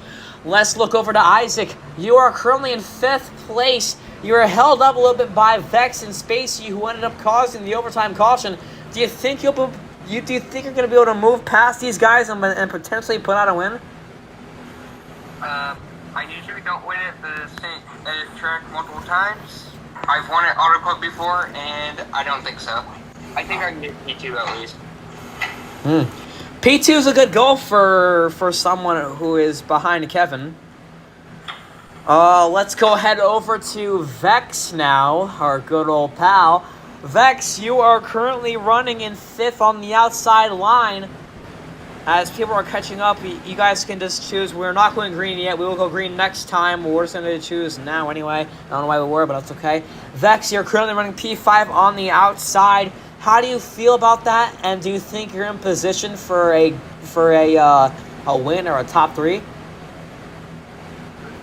Let's look over to Isaac. You are currently in 5th place. You are held up a little bit by Vex and Spacey, who ended up causing the overtime caution. Do you think you're going to be able to move past these guys and potentially put out a win? I usually don't win at the track multiple times. I've won at Auto Club before, and I don't think so. I think I can get P2 at least. P2 is a good goal for someone who is behind Kevin. Let's go head over to Vex now, our good old pal. Vex, you are currently running in 5th on the outside line. As people are catching up, you guys can just choose. We're not going green yet. We will go green next time. We're just going to choose now anyway. I don't know why we were, but that's okay. Vex, you're currently running P5 on the outside. How do you feel about that? And do you think you're in position for a win or a top 3?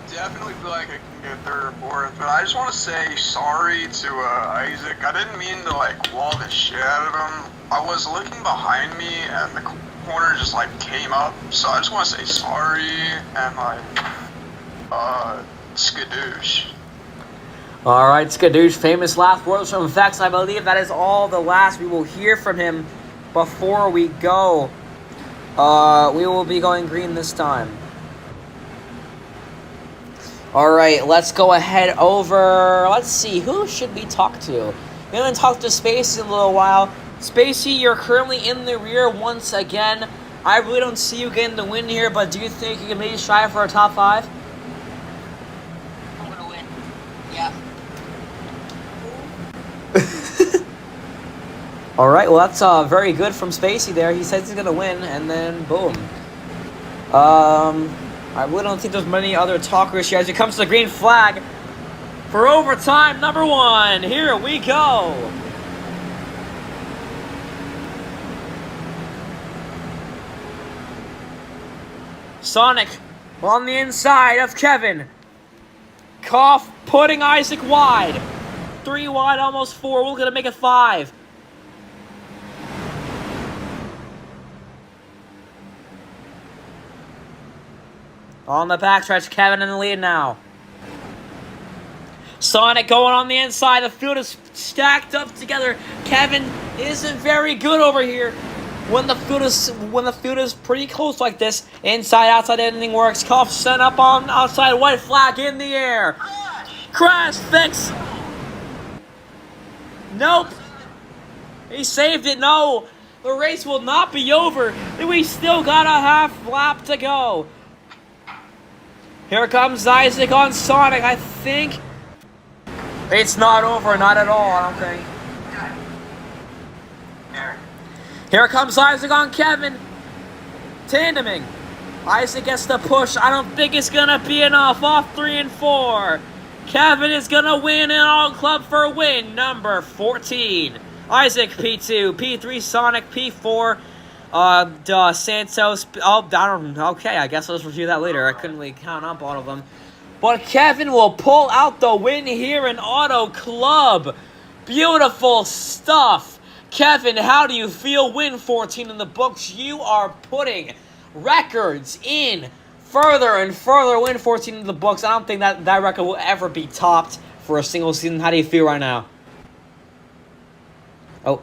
Definitely feel like I can get 3rd or 4th, but I just want to say sorry to Isaac. I didn't mean to like wall the shit out of him. I was looking behind me and the corner just like came up, so I just want to say sorry and like skadoosh. All right, skadoosh. Famous last words from Vex. I believe that is all the last we will hear from him before we go. We will be going green this time. All right, let's go ahead over. Let's see, who should we talk to? We haven't talked to Spacey in a little while. Spacey, you're currently in the rear once again. I really don't see you getting the win here, but do you think you can maybe strive for a top 5? I'm gonna win. Yeah. All right, well, that's very good from Spacey there. He says he's going to win, and then boom. I really don't think there's many other talkers here as it comes to the green flag for overtime number 1. Here we go. Sonic on the inside of Kevin. Koff putting Isaac wide. 3 wide, almost 4. We're going to make it 5. On the backstretch, Kevin in the lead now. Sonic going on the inside. The field is stacked up together. Kevin isn't very good over here. When the field is pretty close like this, inside, outside, anything works. Koff sent up on outside, white flag in the air. Crash fix. Nope. He saved it. No, the race will not be over. We still got a half lap to go. Here comes Isaac on Sonic. I think it's not over. Not at all, I don't think. Here comes Isaac on Kevin. Tandeming. Isaac gets the push. I don't think it's going to be enough. Off 3 and 4. Kevin is going to win in All Club for win number 14. Isaac P2. P3 Sonic. P4 Santos. Oh, I don't know. Okay, I guess let's review that later. I couldn't really count up all of them. But Kevin will pull out the win here in Auto Club. Beautiful stuff. Kevin, how do you feel? Win 14 in the books. You are putting records in further and further. Win 14 in the books. I don't think that record will ever be topped for a single season. How do you feel right now? Oh.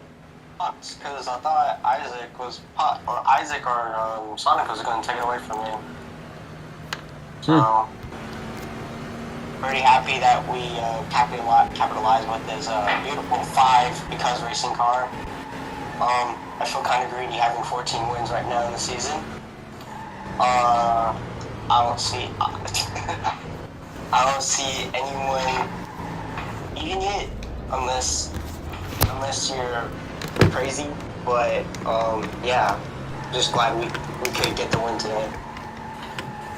Because I thought Isaac or Sonic was going to take it away from me. So, pretty happy that we capitalized with this beautiful 5 because racing car. I feel kind of greedy having 14 wins right now in the season. I don't see anyone eating it unless you're crazy. But yeah, just glad we could get the win today.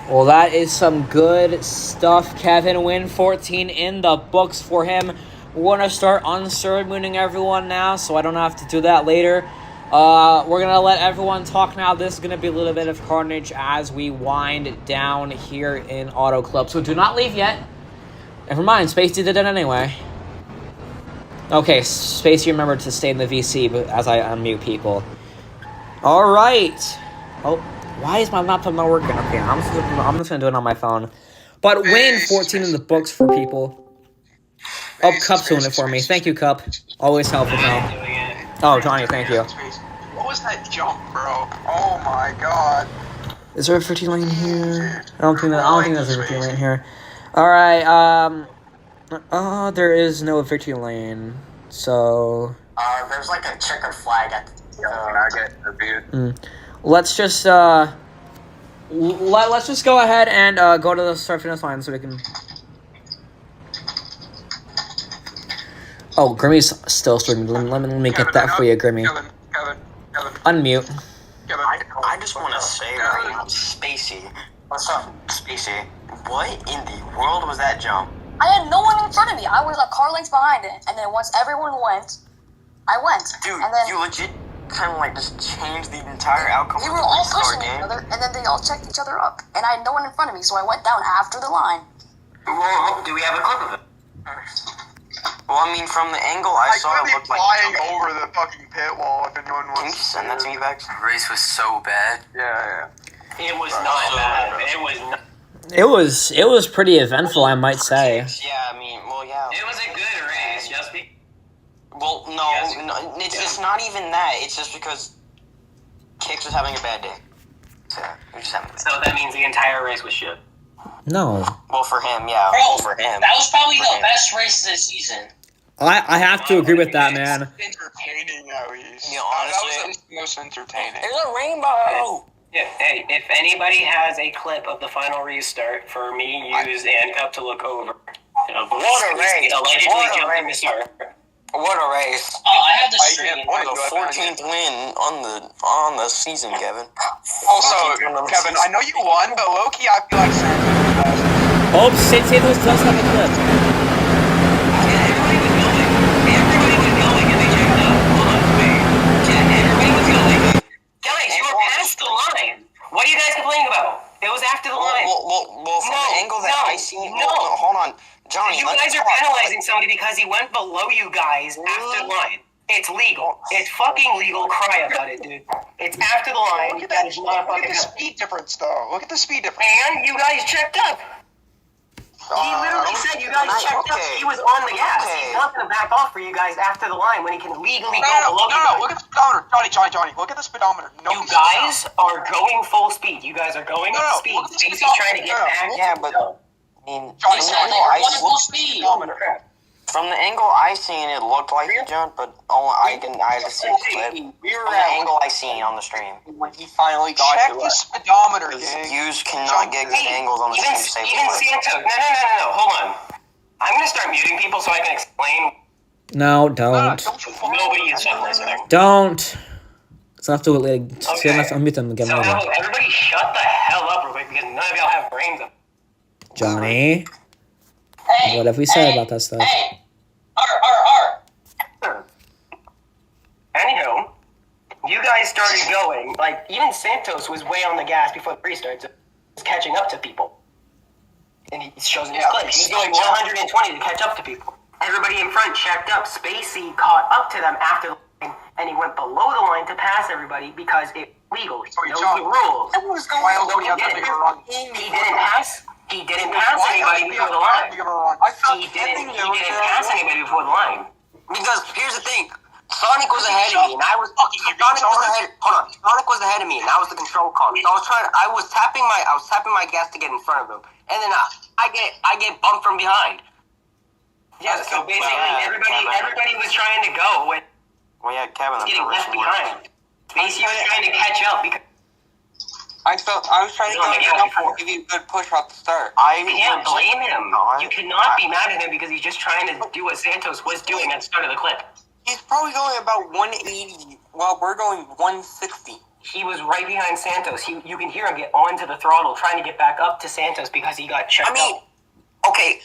Well, that is some good stuff. Kevin, win 14 in the books for him. We're going to start unsurmooning everyone now, so I don't have to do that later. We're going to let everyone talk now. This is going to be a little bit of carnage as we wind down here in Auto Club. So do not leave yet. Never mind, Spacey did it anyway. Okay, Spacey remembered to stay in the VC but as I unmute people. All right. Oh. Why is my laptop not working? Okay, I'm just gonna do it on my phone. But win 14 in the books for people. Oh, Cup's doing it for me. Thank you, Cup. Always helpful now. Oh, Johnny, thank you. What was that jump, bro? Oh my god. Is there a 15 lane here? I don't think there's a 15 lane here. All right. There is no 15 lane. So. There's like a checkered flag at I get confused. Let's just let's just go ahead and go to the start finish line so we can. Oh, Grimmy's still streaming. Let me get that for you, Grimmy. Kevin. Unmute. Kevin. I just want to say right now, Spacey. What's up, Spacey? What in the world was that jump? I had no one in front of me. I was a car length behind it, and then once everyone went, I went. Dude, and then you legit kind of like just changed the entire outcome they of were the all restart pushing each game. other, and then they all checked each other up, and I had no one in front of me, so I went down after the line. Well, do we have a clip of it? Well, I mean, from the angle I saw, could it be looked like. flying over the fucking pit wall if anyone Can you wants send that to me back? The race was so bad. Yeah. It was not bad. It was not. It was pretty eventful, I might say. Yeah, I mean, well, yeah. It was a good race, just be. Well, no, it's not even that. It's just because Kix was having a bad day. So we just having. So that means the entire race was shit. No, Well, for him, yeah. Bro, for him. that was probably For the him. best race this season. I have to agree with that, man. Entertaining at least. Yeah, That honestly. was at least the most entertaining. There's a rainbow. Yeah, hey, if anybody has a clip of the final restart for me, use Cup to look over. What a race. Allegedly What a jumping the race. start. What a race. Oh, I have the I stream. can't What point the to it. 14th win on the season, Kevin. Also, Kevin, I know you won, but low-key, I feel like Santos was the best. Oh, Santos does have a clip. Everybody was going, and they checked out. Hold on, wait. Yeah, everybody was going. Guys, you were past the line. What are you guys complaining about? It was after the line. Well, from the angle that I seen. No. Hold on, Johnny. You let me guys are talk. penalizing somebody because he went below you guys after the line. It's legal. It's fucking legal. Cry about it, dude. It's after the line. Look at That that. is not Look at fucking the up. speed difference, though. Look at the speed difference. And you guys checked up. He literally said you guys checked up. okay. He was on the gas. Okay. He's not going to back off for you guys after the line when he can legally go No, below you. look at the speedometer. Johnny, look at the speedometer. You Nobody's guys are going full speed. You guys are going No, up no, speed. look at the Stacey's trying to get speedometer. back. Yeah, but No. I mean, Johnny, They from the said angle they were I going full seen, speed. speedometer. from the angle I seen, it looked like he jumped, but I had to see the clip. From the angle I seen on the stream. When he finally got Check to the it. speedometer, Because gang. views cannot get good angles on the Even stream to save even the clip. Santos. No. Hold on. I'm going to start muting people so I can explain. No, No, don't. don't you fall. Nobody is listening. Don't. So I have to like, Okay. let's unmute them again So later. how about everybody shut the hell up real quick because none of y'all have brains. Johnny, Hey, what have we said hey, about that stuff? Hey, R. Anywho, you guys started going, like, even Santos was way on the gas before the restart, so he was catching up to people. And he shows in his clip, he's going 120 to catch up to people. Everybody in front checked up. Spacey caught up to them after the line, and he went below the line to pass everybody because it's legal. He knows the rules. Why else would he have that big of a run? He didn't pass anybody before the line. He didn't pass anybody before the line. Because here's the thing, Sonic was ahead of me, and I was Sonic was ahead of me, and I was the control car. So I was tapping my gas to get in front of him, and then I get bumped from behind. Yeah, so basically everybody was trying to go with Well, yeah, Kevin, getting left behind. Spacey was trying to catch up because I was trying to give you a good push off the start. you can't blame him. You cannot be mad at him because he's just trying to do what Santos was doing at the start of the clip. He's probably going about 180 while we're going 160. He was right behind Santos. You can hear him get onto the throttle trying to get back up to Santos because he got checked I mean, out. okay,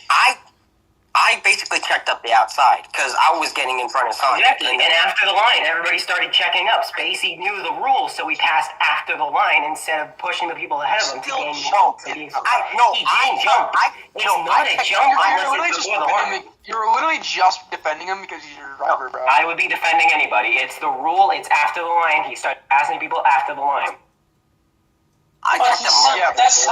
I basically checked up the outside because I was getting in front of Sonic. Exactly, and after the line, everybody started checking up. Spacey knew the rules, so he passed after the line instead of pushing the people ahead of him to gain the jump. He didn't jump. It's not a jump unless it's before the line. You're literally just defending him because he's your driver, bro. I would be defending anybody. It's the rule. It's after the line. He started passing people after the line. I checked up. Yeah, that's